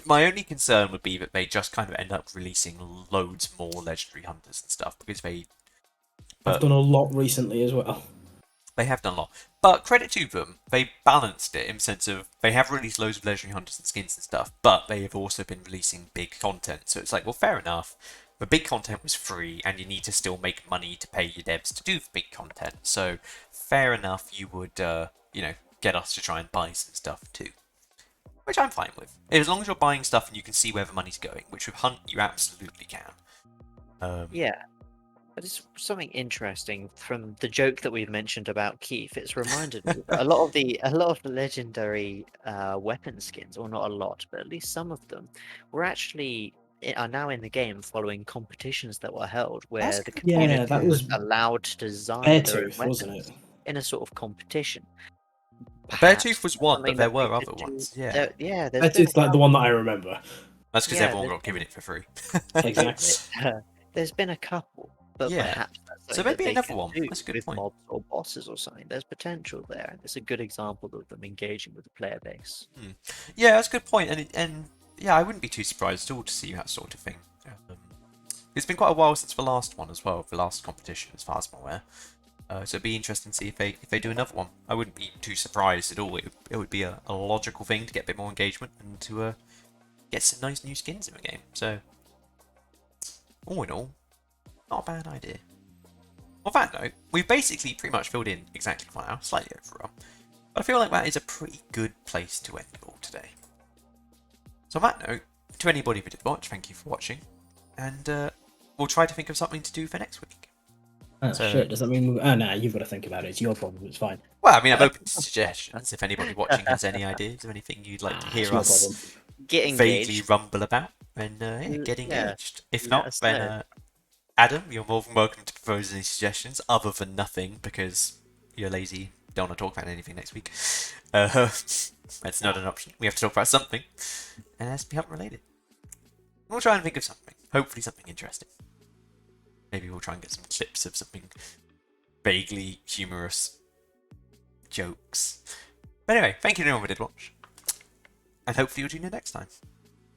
My only concern would be that they just kind of end up releasing loads more legendary hunters and stuff because I've done a lot recently as well. they have done a lot. But credit to them, they balanced it in the sense of they have released loads of legendary hunters and skins and stuff, but they have also been releasing big content. So it's like, well, fair enough. The big content was free, and you need to still make money to pay your devs to do the big content. So fair enough, you would, get us to try and buy some stuff too. Which I'm fine with. As long as you're buying stuff and you can see where the money's going, which with Hunt you absolutely can. Yeah. But it's something interesting from the joke that we've mentioned about Keith. It's reminded me that a lot of the legendary weapon skins, or not a lot, but at least some of them, are now in the game following competitions that were held where the community that was was allowed to design their own Beartooth, wasn't weapons it? in a sort of competition. Beartooth was one, something but there that were they other could do- ones. Yeah, there's been Beartooth's like the one that I remember. that's because Yeah, everyone there's got given it for free. Exactly. There's been a couple, but Yeah. perhaps that's So something maybe that they another could one. do That's a good with point. mobs or bosses or something. There's potential there. It's a good example of them engaging with the player base. Yeah, that's a good point. And yeah, I wouldn't be too surprised at all to see that sort of thing. It's been quite a while since the last one as well, the last competition, as far as I'm aware. So it'd be interesting to see if they do another one. I wouldn't be too surprised at all. It would be a logical thing to get a bit more engagement and to get some nice new skins in the game. So, all in all, not a bad idea. On that note, we've basically pretty much filled in exactly 1 hour, slightly overrun. But I feel like that is a pretty good place to end it all today. So on that note, to anybody who did watch, thank you for watching. And we'll try to think of something to do for next week. Oh, shit. Does that mean... Oh, no, you've got to think about it. It's your problem. It's fine. Well, I mean, I'm open to suggestions. If anybody watching has any ideas or anything you'd like to hear It's your us problem. Get engaged. vaguely rumble about, then get Yeah. engaged. If Let not, us then know. Adam, you're more than welcome to propose any suggestions other than nothing because you're lazy, don't want to talk about anything next week. That's not an option. We have to talk about something, and it has to be Hunt related. We'll try and think of something. Hopefully something interesting. Maybe we'll try and get some clips of something vaguely humorous jokes. But anyway, thank you to everyone who did watch. And hopefully you'll tune in next time.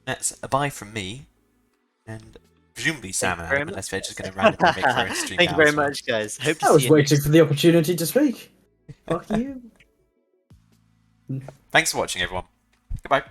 That's a bye from me. And presumably Sam and Adam, unless they're just going to randomly make their own stream. Thank you very much, guys. Hope to I see was you. waiting for the opportunity to speak. Fuck you. Thanks for watching, everyone. Goodbye.